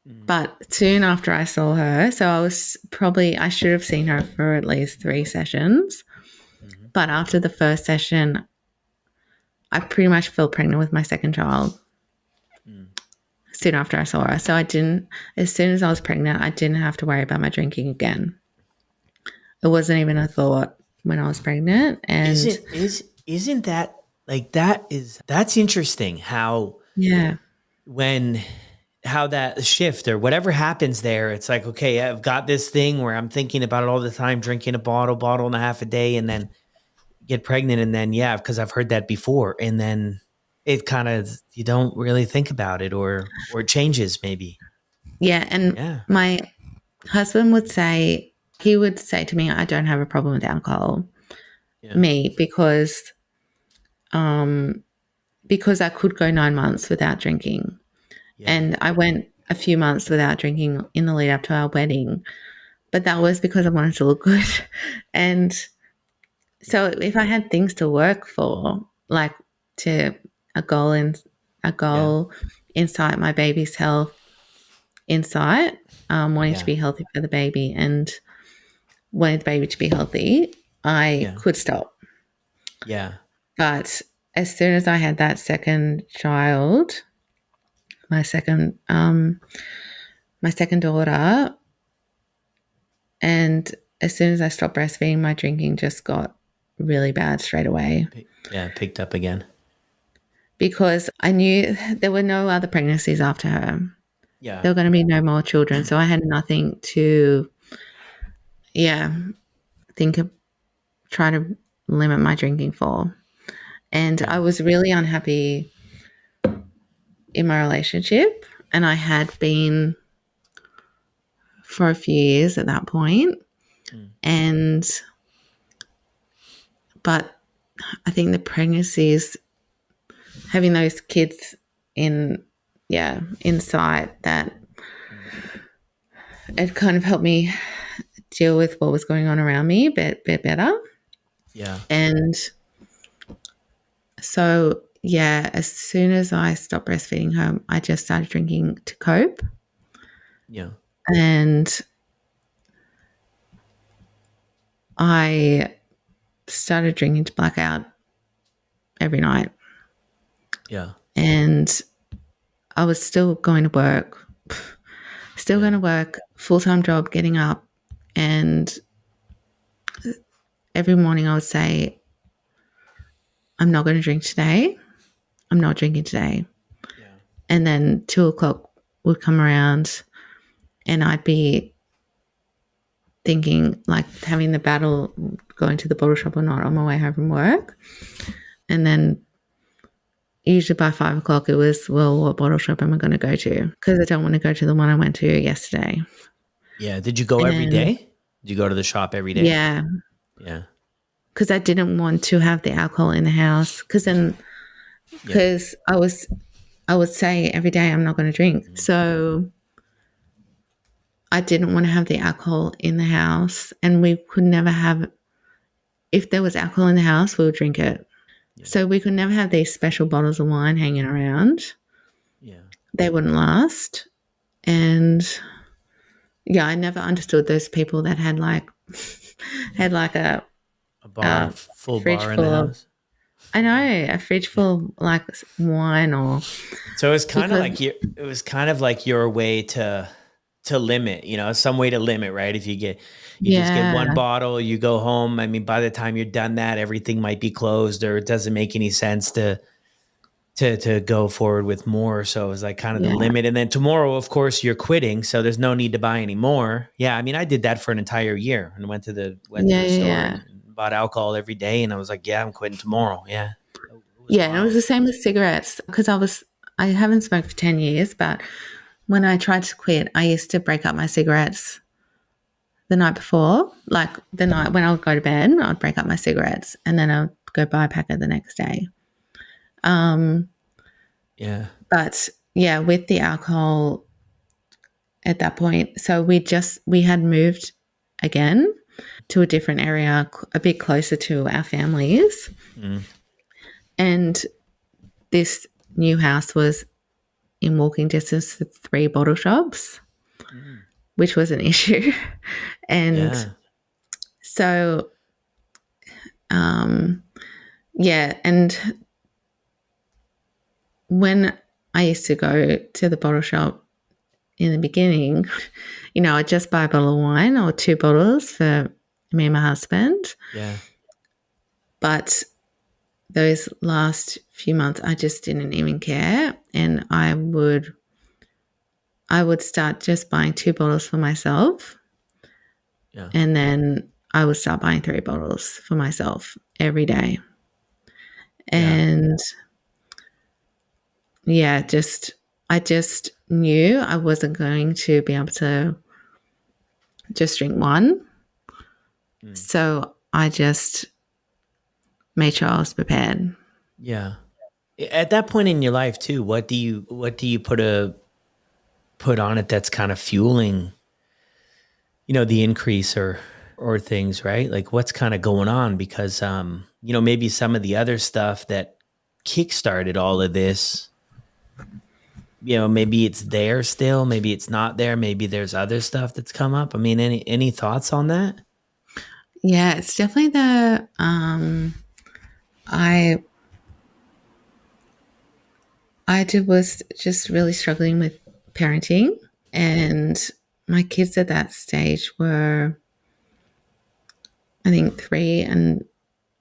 Mm, but soon after I saw her, so I should have seen her for at least 3 sessions. mhm, But after the first session, I pretty much fell pregnant with my second child. mm. soon after I saw her. So I didn't, as soon as I was pregnant, I didn't have to worry about my drinking again. It wasn't even a thought when I was pregnant. And Isn't that like that's interesting how yeah, when how that shift or whatever happens there, it's like, okay, I've got this thing where I'm thinking about it all the time, drinking a bottle and a half a day, and then get pregnant. And then, yeah, because I've heard that before. And then it kind of, you don't really think about it or it changes maybe. yeah. And Yeah. my husband would say, he would say to me, I don't have a problem with alcohol, Yeah. me, because I could go 9 months without drinking. Yeah. And I went a few months without drinking in the lead up to our wedding. But that was because I wanted to look good. And so if I had things to work for, like to a goal in a Yeah. goal inside my baby's health, insight, wanting to Yeah. be healthy for the baby and wanting the baby to be healthy, I Yeah. could stop. Yeah. But as soon as I had that second child, my second daughter, and as soon as I stopped breastfeeding, my drinking just got really bad straight away Yeah. Picked up again. because I knew there were no other pregnancies after her. Yeah. There were going to be no more children. So I had nothing to, think of, try to limit my drinking for. And Yeah. I was really unhappy in my relationship. And I had been for a few years at that point. Mm. And, but I think the pregnancies, having those kids in sight, that it kind of helped me deal with what was going on around me a bit better. Yeah. And so, yeah, as soon as I stopped breastfeeding her, I just started drinking to cope. Yeah. And I started drinking to blackout every night. Yeah. And I was still going to work, full time job, getting up. And every morning I would say, I'm not going to drink today. I'm not drinking today. Yeah. And then 2 o'clock would come around and I'd be thinking, like, having the battle, going to the bottle shop or not on my way home from work. And then usually by 5 o'clock it was, well, what bottle shop am I going to go to? Because I don't want to go to the one I went to yesterday. Yeah. Did you go every And day? Did you go to the shop every day? yeah, Yeah. because I didn't want to have the alcohol in the house. Yeah. Because I would say every day I'm not going to drink. Mm. So I didn't want to have the alcohol in the house, and we could never have, if there was alcohol in the house, we would drink it. Yeah. So we could never have these special bottles of wine hanging around. Yeah. They wouldn't last. And yeah, I never understood those people that had like A bar, a full fridge bar in the full of, house. I know, a fridge Yeah. full of like wine, or So because it was kind of like your way to limit, some way to limit, right? If you just get yeah, one bottle, you go home. I mean, by the time you're done that, everything might be closed or it doesn't make any sense to go forward with more. So it was like kind of the yeah, limit. And then tomorrow, of course, you're quitting. So there's no need to buy any more. Yeah. I mean, I did that for an entire year and went to yeah, the yeah, store yeah. and bought alcohol every day. And I was like, yeah, I'm quitting tomorrow. Yeah. It was Yeah, and it was wild. the same with cigarettes because I haven't smoked for 10 years, but when I tried to quit, I used to break up my cigarettes the night before, like the night when I would go to bed, I'd break up my cigarettes and then I'd go buy a packet the next day. Um, Yeah. but yeah, with the alcohol at that point, so we had moved again to a different area, a bit closer to our families, Mm. and this new house was in walking distance to 3 bottle shops, Mm. which was an issue. And Yeah. so, yeah, and when I used to go to the bottle shop in the beginning. I'd just buy a bottle of wine or 2 bottles for me and my husband. Yeah. But those last few months, I just didn't even care. And I would start just buying 2 bottles for myself. Yeah. And then I would start buying 3 bottles for myself every day. Yeah. And yeah, I just knew I wasn't going to be able to just drink one. Mm. So I just made sure I was prepared. Yeah. At that point in your life too, what do you put on it that's kind of fueling, the increase or things, right? Like what's kind of going on? Because maybe some of the other stuff that kickstarted all of this, maybe it's there still, maybe it's not there, maybe there's other stuff that's come up. I mean, any thoughts on that? Yeah, it's definitely the I was just really struggling with parenting, and my kids at that stage were, I think, 3 and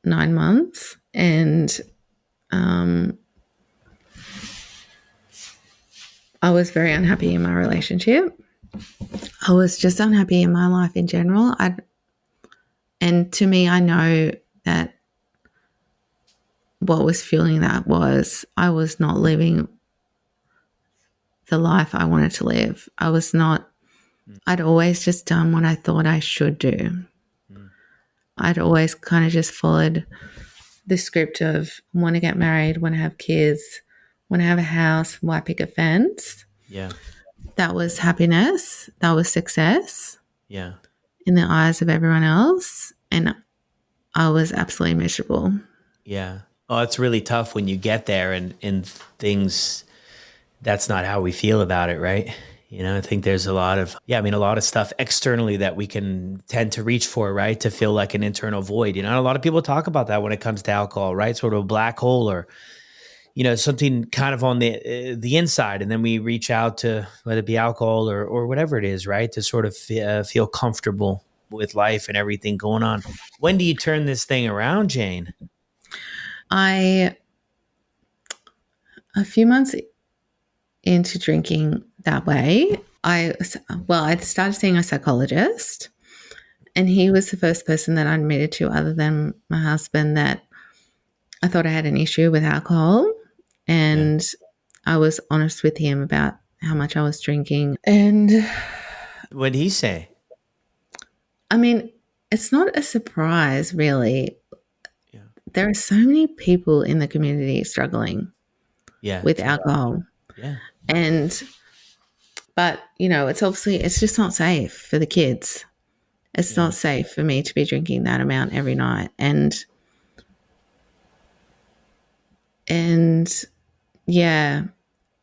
9 months, and um, I was very unhappy in my relationship. I was just unhappy in my life in general. And to me, I know that what was fueling that was I was not living the life I wanted to live. I was not, Mm. I'd always just done what I thought I should do. Mm. I'd always kind of just followed the script of want to get married, want to have kids, want to have a house, white picket fence. Yeah. That was happiness. That was success Yeah. in the eyes of everyone else. And I was absolutely miserable. Yeah. Oh, it's really tough when you get there and things, that's not how we feel about it, right? I think there's a lot of stuff externally that we can tend to reach for, right? To feel like an internal void. A lot of people talk about that when it comes to alcohol, right? Sort of a black hole or, something kind of on the inside. And then we reach out to whether it be alcohol or whatever it is, right? To sort of feel comfortable with life and everything going on. When do you turn this thing around, Jane? I, a few months into drinking that way, I started seeing a psychologist, and he was the first person that I admitted to, other than my husband, that I thought I had an issue with alcohol. Yeah. And I was honest with him about how much I was drinking. And What did he say? I mean, it's not a surprise, really. Yeah. There are so many people in the community struggling Yeah. with True. alcohol. Yeah. But, it's just not safe for the kids. It's Yeah. not safe for me to be drinking that amount every night. And yeah,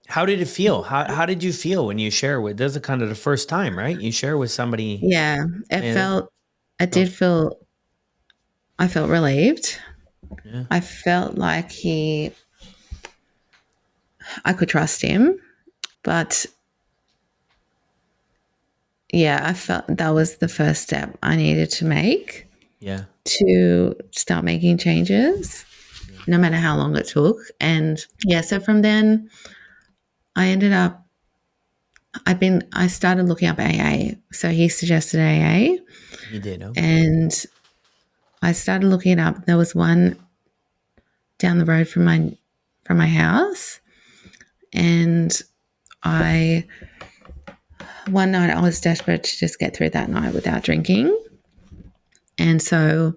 How did it feel? How did you feel when you share with? This is kind of the first time, right? You share with somebody. yeah, And I felt, did feel, I felt relieved. yeah. I felt like I could trust him. But yeah, I felt that was the first step I needed to make Yeah. to start making changes, Yeah. no matter how long it took. And yeah, so from then I ended up, I started looking up AA. So he suggested AA, He did. Okay. and I started looking it up. There was one down the road from my house, and I one night I was desperate to just get through that night without drinking. And so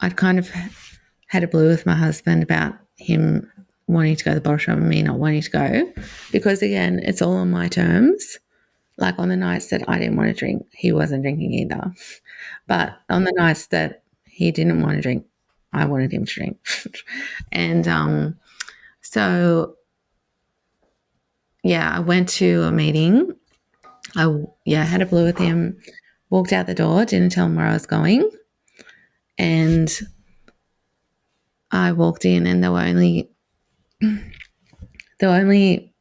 I'd kind of had a blue with my husband about him wanting to go to the bottle shop and me not wanting to go, because again, it's all on my terms. Like on the nights that I didn't want to drink, he wasn't drinking either. But on the nights that he didn't want to drink, I wanted him to drink. And so yeah, I went to a meeting. Had a blue with him, walked out the door, didn't tell him where I was going. And I walked in, and there were only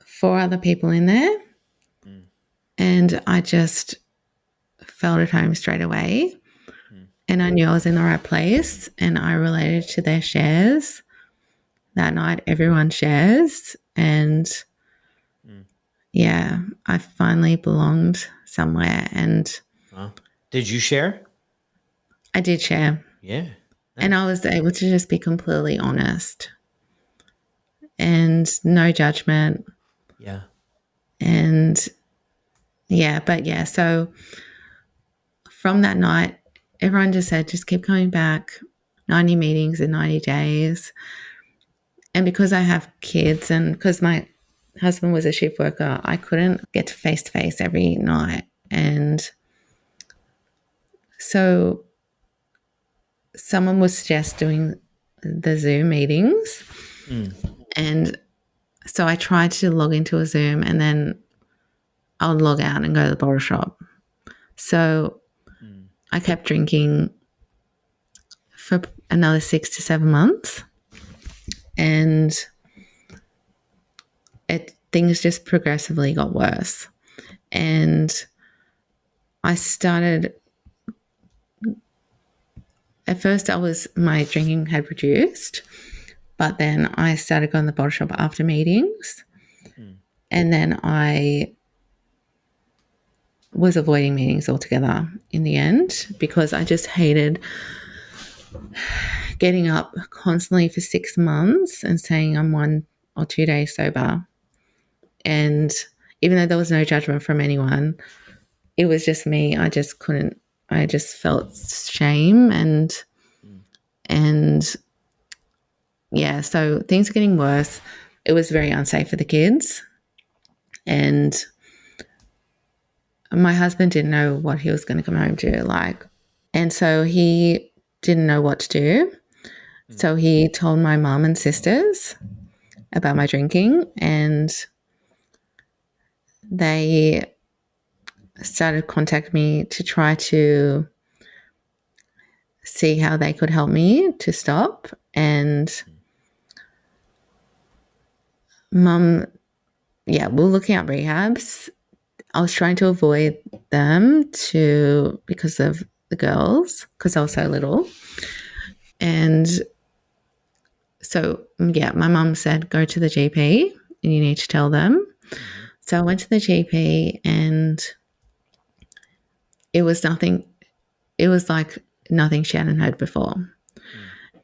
4 other people in there, and I just felt at home straight away. And I knew I was in the right place, and I related to their shares. That night, everyone shares, and yeah, I finally belonged somewhere, and Wow. Did you share? I did share. Yeah. And I was able to just be completely honest and no judgment. Yeah. And yeah, so from that night, everyone just said, just keep coming back, 90 meetings in 90 days. And because I have kids and because my husband was a shift worker, I couldn't get to face every night. And so someone was suggest doing the Zoom meetings. And so I tried to log into a Zoom, and then I would log out and go to the bottle shop. So I kept drinking for another 6 to 7 months, and things just progressively got worse. And I started, at first my drinking had reduced, but then I started going to the bottle shop after meetings. And then I was avoiding meetings altogether in the end because I just hated getting up constantly for 6 months and saying I'm 1 or 2 days sober. And even though there was no judgment from anyone, it was just me. I just felt shame and yeah, so things are getting worse. It was very unsafe for the kids. And my husband didn't know what he was going to come home to, like, and so he didn't know what to do. So he told my mum and sisters about my drinking, and they started contacting me to try to see how they could help me to stop. And mum, yeah, we were looking at rehabs. I was trying to avoid them because of the girls, because I was so little. And so, yeah, my mum said, go to the GP and you need to tell them. So I went to the GP, and it was nothing. It was like nothing she hadn't heard before.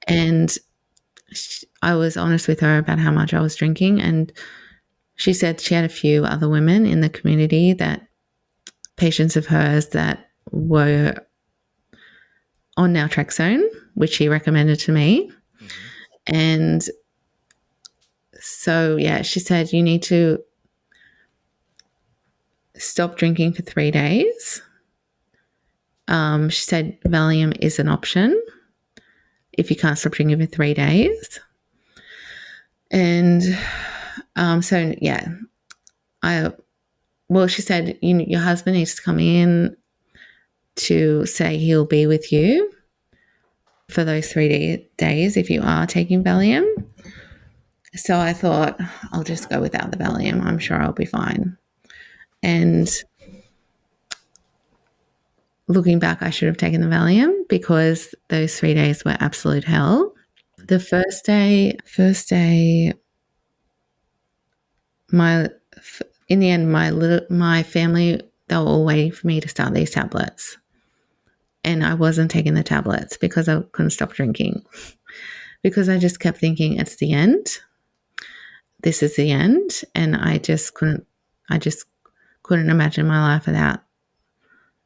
And I was honest with her about how much I was drinking. And she said she had a few other women in the community, that patients of hers that were on Naltrexone, which she recommended to me. And so, yeah, she said, you need to stop drinking for 3 days. She said Valium is an option if you can't stop drinking for 3 days. And so, yeah, she said, your husband needs to come in to say he'll be with you for those 3 days if you are taking Valium. So I thought, I'll just go without the Valium. I'm sure I'll be fine. And looking back, I should have taken the Valium because those 3 days were absolute hell. The first day, in the end, my family, they were all waiting for me to start these tablets. And I wasn't taking the tablets because I couldn't stop drinking. Because I just kept thinking, it's the end. This is the end. And I just couldn't imagine my life without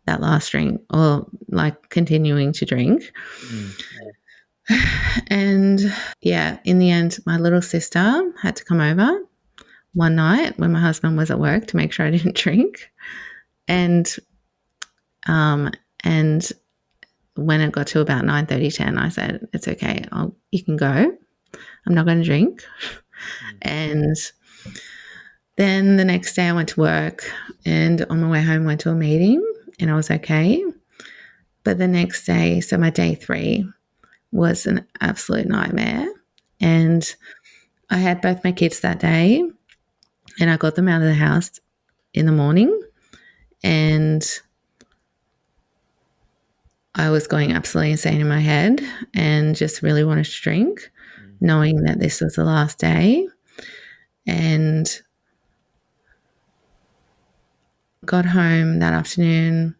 that last drink, or like continuing to drink. And yeah, in the end, my little sister had to come over one night when my husband was at work to make sure I didn't drink. And when it got to about 9:30, 10, I said, it's okay, you can go. I'm not going to drink. And then the next day I went to work, and on my way home went to a meeting, and I was okay. But the next day, so my day 3 was an absolute nightmare. And I had both my kids that day, and I got them out of the house in the morning, and I was going absolutely insane in my head and just really wanted to drink, knowing that this was the last day. And got home that afternoon.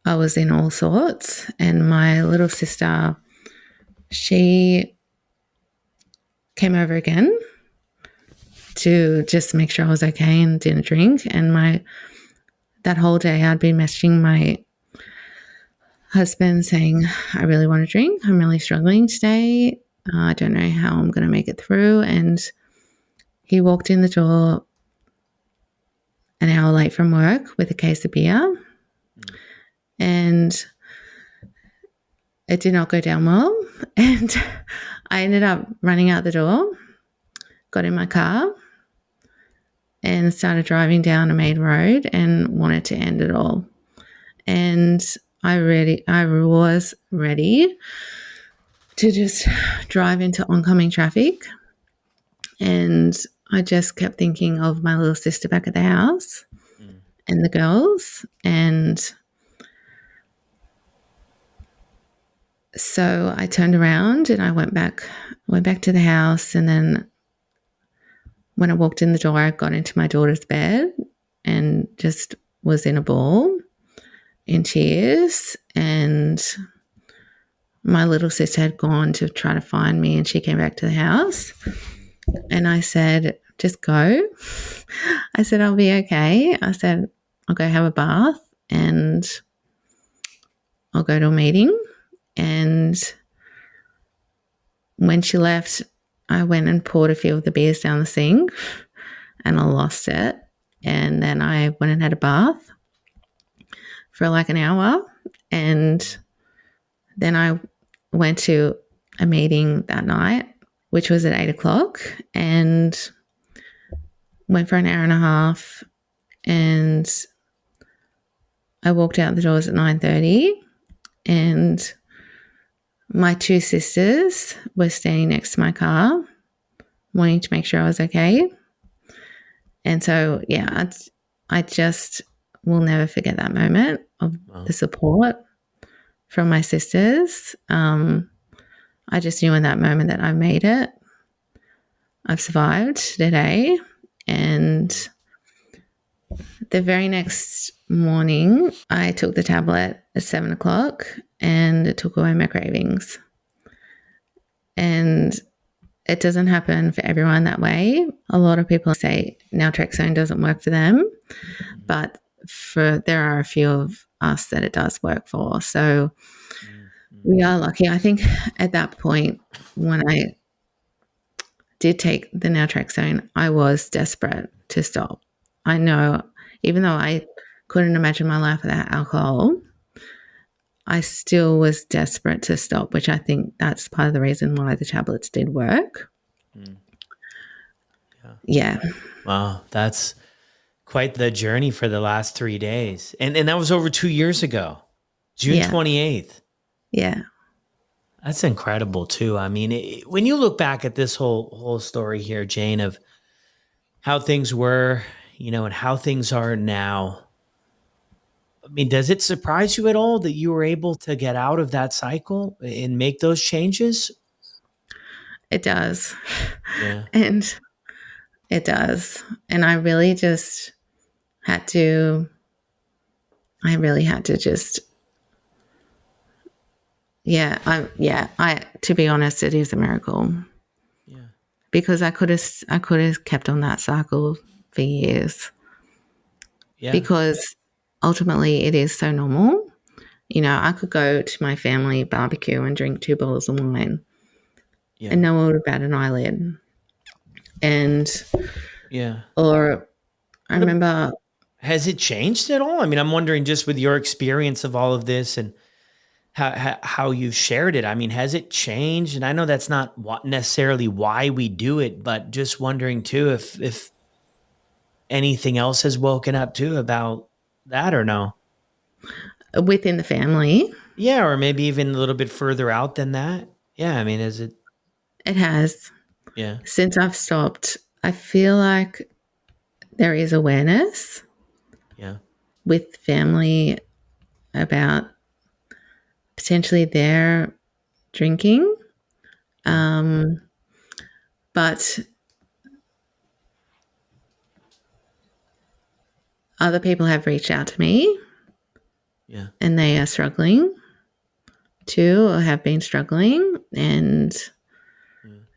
I was in all sorts, and my little sister, she came over again to just make sure I was okay and didn't drink. And that whole day I'd been messaging my husband saying, I really want to drink. I'm really struggling today. I don't know how I'm going to make it through. And he walked in the door an hour late from work with a case of beer. And it did not go down well. And I ended up running out the door, got in my car, and started driving down a main road and wanted to end it all. And I was ready to just drive into oncoming traffic. And I just kept thinking of my little sister back at the house and the girls. And so I turned around and I went back to the house. And then when I walked in the door, I got into my daughter's bed and just was in a ball, in tears. And my little sister had gone to try to find me, and she came back to the house. And I said, just go. I said, I'll be okay. I said, I'll go have a bath and I'll go to a meeting. And when she left, I went and poured a few of the beers down the sink and I lost it. And then I went and had a bath for like an hour. And then I went to a meeting that night, which was at 8:00, and went for an hour and a half. And I walked out the doors at 9:30, and my two sisters were standing next to my car, wanting to make sure I was okay. And so, yeah, I just will never forget that moment of the support from my sisters. I just knew in that moment that I made it. I've survived today. And the very next morning, I took the tablet at 7:00 and it took away my cravings. And it doesn't happen for everyone that way. A lot of people say Naltrexone doesn't work for them, but there are a few of us that it does work for. So we are lucky. I think at that point, when I did take the Naltrexone, I was desperate to stop. I know, even though I couldn't imagine my life without alcohol, I still was desperate to stop, which I think that's part of the reason why the tablets did work. Yeah. Wow, that's quite the journey for the last 3 days. And that was over 2 years ago, June 28th. Yeah. That's incredible too. I mean, when you look back at this whole story here, Jane, of how things were, and how things are now, I mean, does it surprise you at all that you were able to get out of that cycle and make those changes? It does. Yeah. And it does. And I really just had to just, to be honest, it is a miracle. Yeah. Because I could have kept on that cycle for years. Yeah. Because ultimately it is so normal. I could go to my family barbecue and drink 2 bottles of wine and no one would bat an eyelid. And or I remember. Has it changed at all? I mean, I'm wondering, just with your experience of all of this and how you've shared it. I mean, has it changed? And I know that's not necessarily why we do it, but just wondering too if anything else has woken up too about that or no? Within the family. Yeah, or maybe even a little bit further out than that. Yeah, I mean, is it? It has. Yeah. Since I've stopped, I feel like there is awareness Yeah. with family about potentially their drinking. Yeah. But other people have reached out to me Yeah. and they are struggling too, or have been struggling. And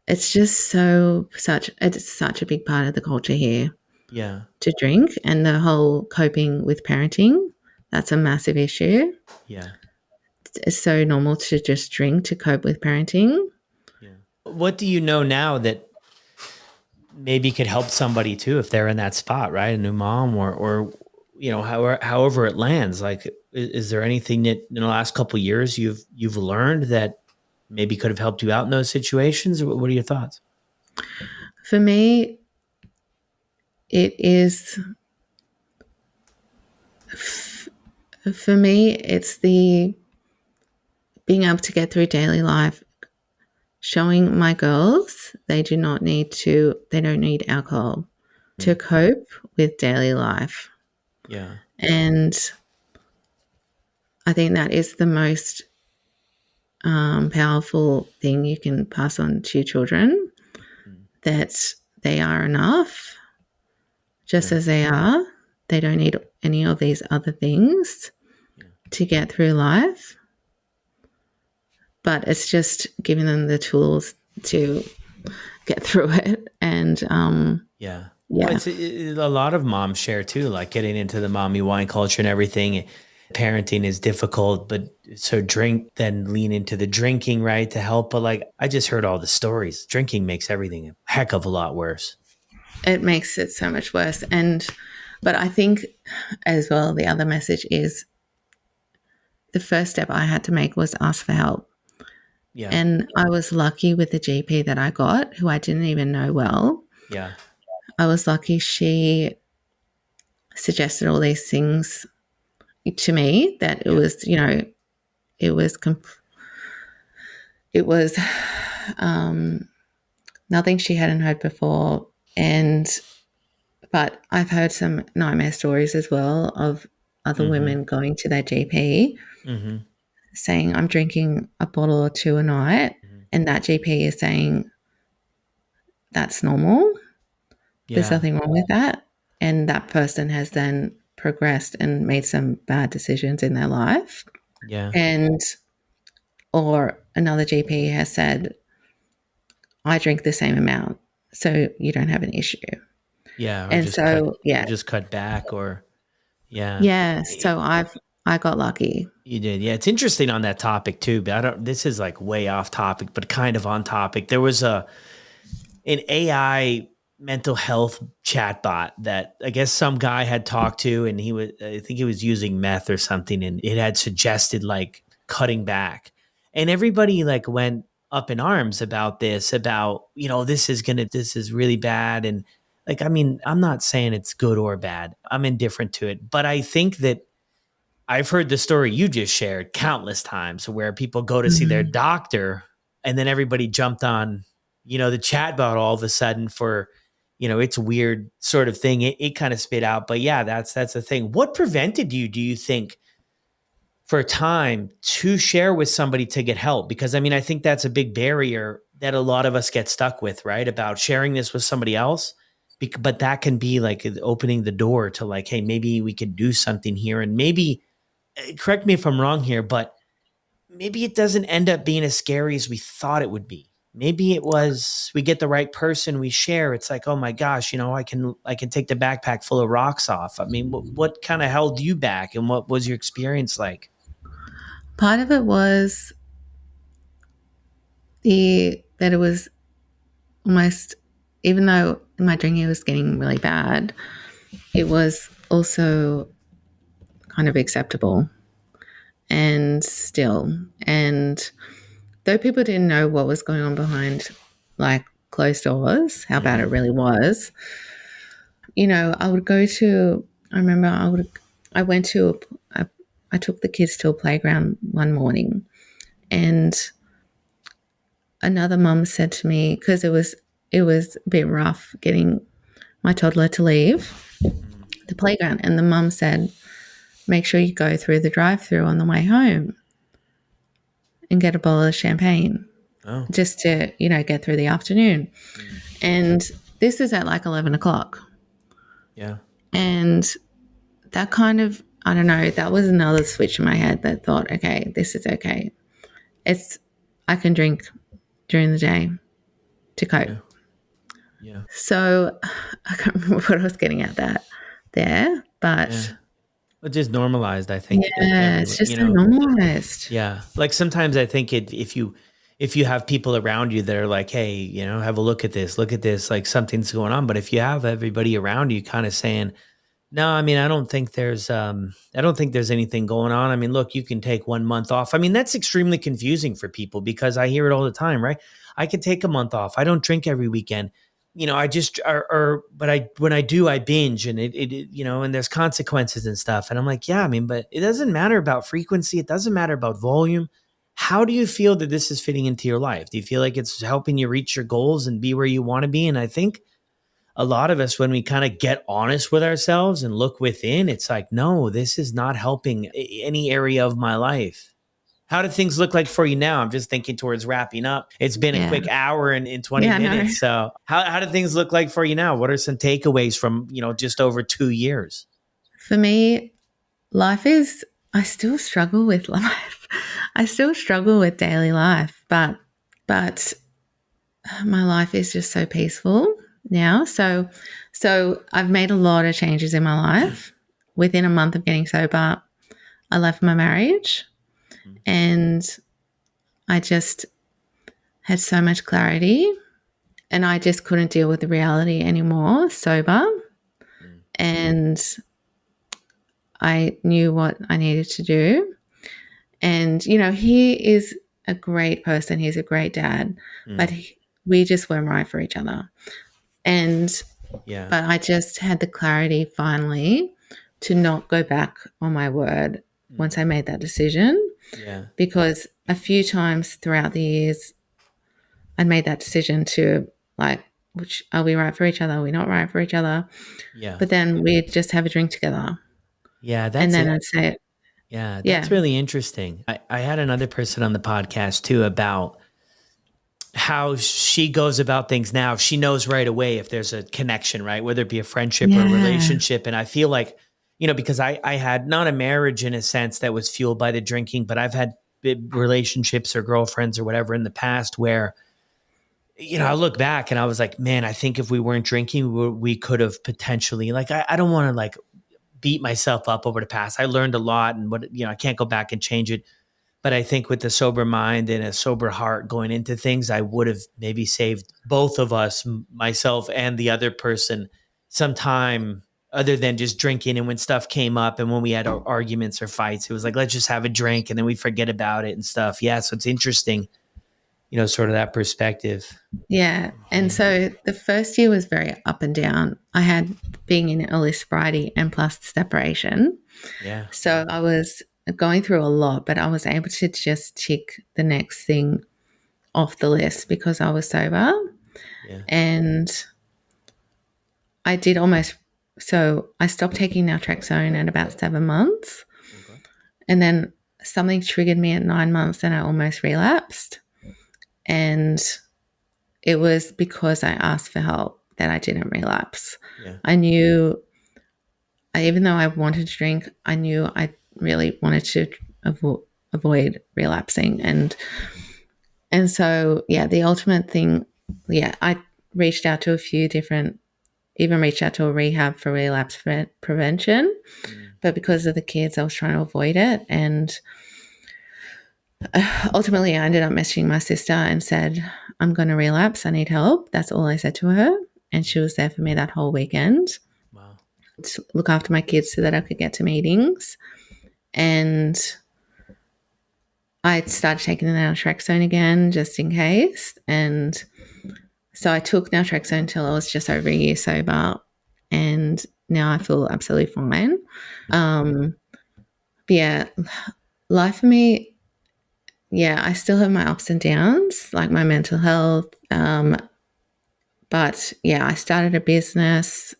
it's just it's such a big part of the culture here Yeah. to drink, and the whole coping with parenting. That's a massive issue. Yeah. It's so normal to just drink to cope with parenting. Yeah. What do you know now that maybe could help somebody too if they're in that spot, right? A new mom or however it lands. Like, is there anything that in the last couple of years you've learned that maybe could have helped you out in those situations? What are your thoughts? For me, it is, for me, it's the being able to get through daily life, showing my girls they don't need alcohol to cope with daily life. Yeah. And I think that is the most powerful thing you can pass on to your children, that they are enough just Yeah. as they are. They don't need any of these other things Yeah. to get through life. But it's just giving them the tools to get through it. And Yeah. Well, yeah, a lot of moms share too, like getting into the mommy wine culture and everything. Parenting is difficult, but so then lean into the drinking, right, to help. But like, I just heard all the stories. Drinking makes everything a heck of a lot worse. it makes it so much worse. But I think as well, the other message is the first step I had to make was ask for help. Yeah. And I was lucky with the GP that I got, who I didn't even know well. Yeah. I was lucky she suggested all these things to me, that it Yeah. was, it was, it was nothing she hadn't heard before. But I've heard some nightmare stories as well of other Mm-hmm. women going to their GP Mm-hmm. saying, I'm drinking a bottle or two a night. Mm-hmm. And that GP is saying, that's normal. There's Yeah. nothing wrong with that. And that person has then progressed and made some bad decisions in their life. Yeah. And, or another GP has said, I drink the same amount, so you don't have an issue. Yeah. And so, Or yeah, just cut back yeah. yeah. So I got lucky. You did. Yeah. It's interesting on that topic too, but this is like way off topic, but kind of on topic. There was an AI mental health chatbot that I guess some guy had talked to, and I think he was using meth or something, and it had suggested like cutting back. And everybody like went up in arms about this, about, this is really bad. And like, I mean, I'm not saying it's good or bad. I'm indifferent to it. But I think that I've heard the story you just shared countless times where people go to see their Mhm. doctor and then everybody jumped on, the chatbot all of a sudden for, it's weird sort of thing. It kind of spit out. But yeah, that's the thing. What prevented you, do you think, for a time to share with somebody to get help? Because I mean, I think that's a big barrier that a lot of us get stuck with, right? About sharing this with somebody else. But that can be like opening the door to like, hey, maybe we could do something here. And maybe, correct me if I'm wrong here, but maybe it doesn't end up being as scary as we thought it would be. Maybe it was, we get the right person, we share. It's like, oh my gosh, I can take the backpack full of rocks off. I mean, what kind of held you back, and what was your experience like? Part of it was that it was almost, even though my drinking was getting really bad, it was also kind of acceptable and still. And though people didn't know what was going on behind like closed doors, how bad it Mm-hmm. really was, I would go to, I remember I went to, I took the kids to a playground one morning, and another mum said to me, because it was a bit rough getting my toddler to leave the playground. And the mum said, make sure you go through the drive-through on the way home and get a bottle of champagne Oh, just to, get through the afternoon. And this is at like 11 o'clock. yeah. And that kind of, I don't know, that was another switch in my head that thought, okay, this is okay. I can drink during the day to cope. Yeah. Yeah. So I can't remember what I was getting at there, Yeah. but It just normalized, I think, yeah, it's everyone, just so normalized. yeah. Like sometimes I think if you have people around you that are like, hey, have a look at this, like something's going on. But if you have everybody around you kind of saying, no, I mean, I don't think there's anything going on. I mean, look, you can take 1 month off. I mean, that's extremely confusing for people because I hear it all the time, right? I can take a month off. I don't drink every weekend. I just, but when I do, I binge and and there's consequences and stuff. And I'm like, yeah, I mean, but it doesn't matter about frequency. It doesn't matter about volume. How do you feel that this is fitting into your life? Do you feel like it's helping you reach your goals and be where you want to be? And I think a lot of us, when we kind of get honest with ourselves and look within, it's like, no, this is not helping any area of my life. How do things look like for you now? I'm just thinking towards wrapping up. It's been a Yeah. quick hour and in 20 Yeah, I know. minutes. So how do things look like for you now? What are some takeaways from, just over 2 years? For me, I still struggle with life. I still struggle with daily life, but my life is just so peaceful now. So I've made a lot of changes in my life. Within a month of getting sober, I left my marriage and I just had so much clarity and I just couldn't deal with the reality anymore sober. And I knew what I needed to do. And, he is a great person. He's a great dad, but we just weren't right for each other. And, Yeah. but I just had the clarity finally to not go back on my word once I made that decision. Yeah. Because a few times throughout the years, I'd made that decision to like, which are we right for each other? Are we not right for each other? Yeah. But then we'd just have a drink together. Yeah. And That's then it. I'd say, Yeah. yeah, That's really interesting. I had another person on the podcast too about how she goes about things now. She knows right away if there's a connection, right? Whether it be a friendship or a yeah, relationship. And I feel like, because I had not a marriage in a sense that was fueled by the drinking, but I've had relationships or girlfriends or whatever in the past where, I look back and I was like, man, I think if we weren't drinking, we could have potentially, like, I don't want to like beat myself up over the past. I learned a lot and I can't go back and change it. But I think with the sober mind and a sober heart going into things, I would have maybe saved both of us, myself and the other person, some time other than just drinking. And when stuff came up and when we had arguments or fights, it was like, let's just have a drink and then we forget about it and stuff. Yeah. So it's interesting, sort of that perspective. yeah. And so the first year was very up and down. I had being in early sobriety and plus the separation. Yeah. So I was going through a lot, but I was able to just tick the next thing off the list because I was sober. Yeah. And I did so I stopped taking Naltrexone at about 7 months. Okay. And then something triggered me at 9 months and I almost relapsed. And it was because I asked for help that I didn't relapse. Yeah. I knew, even though I wanted to drink, I knew I really wanted to avoid relapsing. And so, yeah, the ultimate thing, yeah, I reached out to a few different, even reached out to a rehab for relapse prevention. But because of the kids, I was trying to avoid it. And ultimately, I ended up messaging my sister and said, I'm going to relapse. I need help. That's all I said to her. And she was there for me that whole weekend Wow. to look after my kids so that I could get to meetings. And I started taking the Naltrexone again just in case. And so I took Naltrexone until I was just over a year sober. And now I feel absolutely fine. But yeah, life for me, yeah, I still have my ups and downs, like my mental health. But yeah, I started a business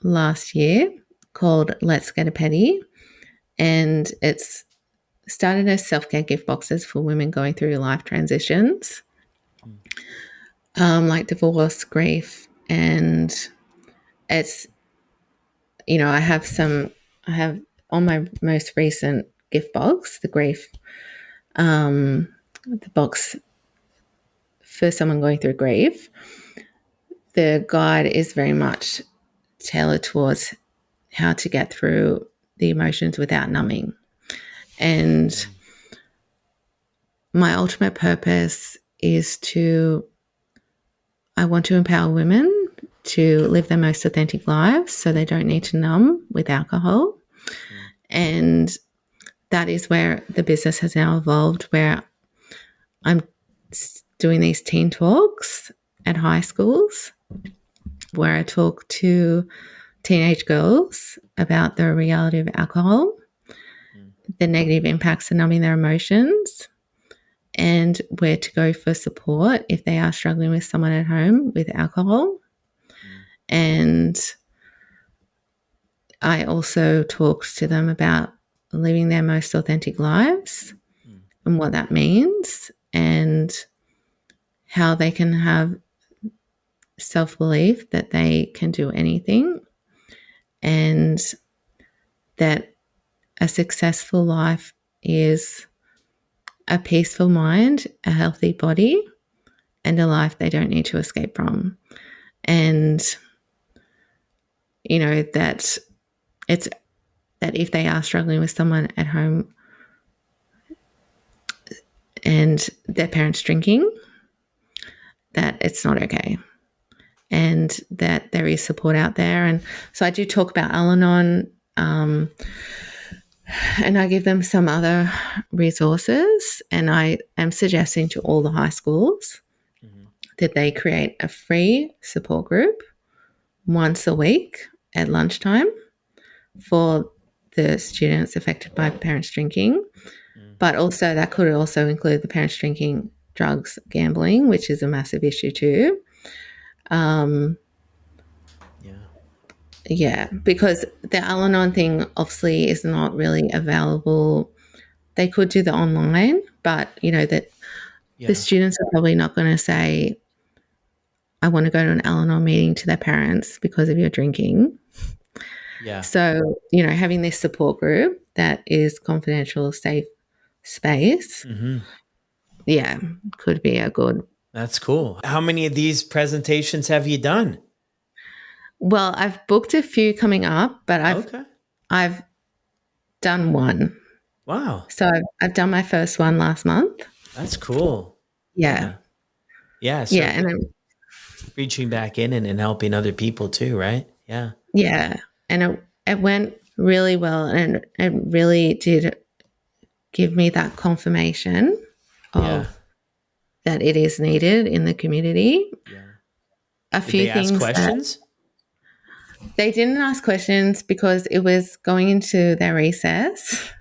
last year called Let's Get a Petty, and it's started as self-care gift boxes for women going through life transitions, like divorce, grief, and it's, I have on my most recent gift box, the grief, the box for someone going through grief. The guide is very much tailored towards how to get through the emotions without numbing. And my ultimate purpose is I want to empower women to live their most authentic lives so they don't need to numb with alcohol. And that is where the business has now evolved, where I'm doing these teen talks at high schools where I talk to teenage girls about the reality of alcohol, the negative impacts of numbing their emotions, and where to go for support if they are struggling with someone at home with alcohol. And I also talk to them about living their most authentic lives and what that means, and how they can have self-belief that they can do anything, and that a successful life is a peaceful mind, a healthy body, and a life they don't need to escape from. And, that it's that if they are struggling with someone at home and their parents drinking, that it's not okay, and that there is support out there. And so I do talk about Al-Anon, and I give them some other resources, and I am suggesting to all the high schools that they create a free support group once a week at lunchtime for the students affected by parents drinking. But also that could also include the parents drinking, drugs, gambling, which is a massive issue too. Yeah, because the Al-Anon thing obviously is not really available. They could do the online, but the students are probably not going to say, I want to go to an Al-Anon meeting to their parents because of your drinking. Yeah. So, having this support group that is confidential, safe space, could be a good. That's cool. How many of these presentations have you done? Well, I've booked a few coming up, but I've done one. Wow. So I've done my first one last month. That's cool. Yeah. Yeah. So yeah. And I'm reaching back in and helping other people too, right? Yeah. Yeah. And it went really well, and it really did give me that confirmation of that it is needed in the community. Yeah. A few they things. Ask questions? They didn't ask questions because it was going into their recess.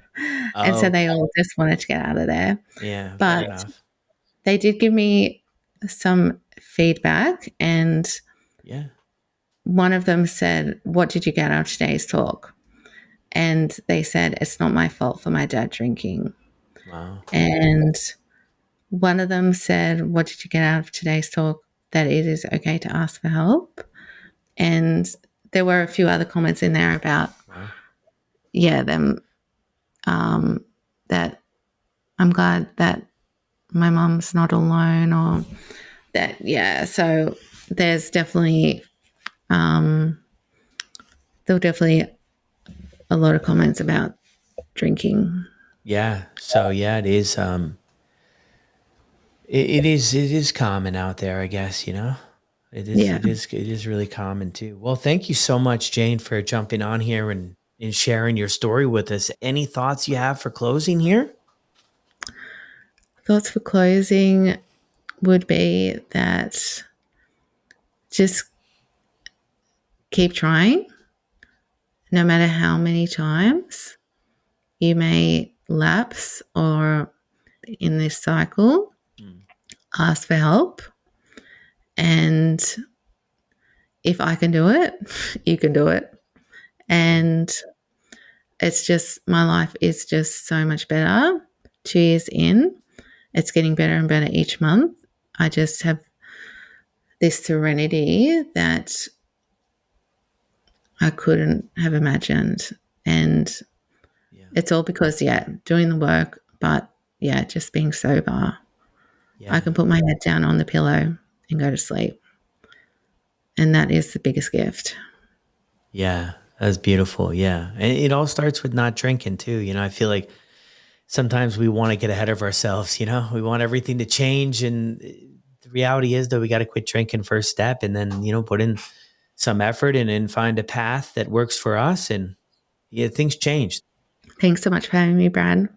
And so they all just wanted to get out of there. Yeah. But fair enough. They did give me some feedback, and one of them said, "What did you get out of today's talk?" And they said, "It's not my fault for my dad drinking." Wow. And one of them said, "What did you get out of today's talk?" That it is okay to ask for help. And there were a few other comments in there about, them, that I'm glad that my mum's not alone, or that, so there's definitely, there were definitely a lot of comments about drinking. Yeah. So it is, it is common out there, I guess, It is really common too. Well, thank you so much, Jane, for jumping on here and sharing your story with us. Any thoughts you have for closing here? Thoughts for closing would be that just keep trying, no matter how many times you may lapse or in this cycle. Ask for help, and if I can do it, you can do it. And it's just, my life is just so much better. 2 years in, it's getting better and better each month. I just have this serenity that I couldn't have imagined. And it's all because, doing the work, but just being sober. I can put my head down on the pillow and go to sleep. And that is the biggest gift. Yeah, that's beautiful. Yeah. And it all starts with not drinking too. You know, I feel like sometimes we want to get ahead of ourselves, you know, we want everything to change. And the reality is though, we got to quit drinking first step and then, you know, put in some effort and find a path that works for us. And things change. Thanks so much for having me, Brad.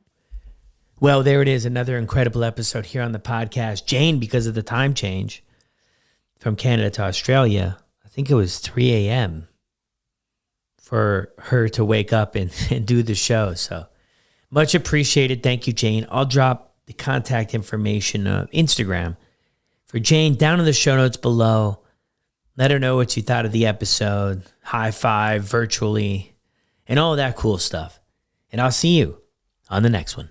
Well, there it is. Another incredible episode here on the podcast. Jane, because of the time change from Canada to Australia, I think it was 3 a.m. for her to wake up and do the show. So much appreciated. Thank you, Jane. I'll drop the contact information of Instagram for Jane down in the show notes below. Let her know what you thought of the episode, high five virtually, and all that cool stuff. And I'll see you on the next one.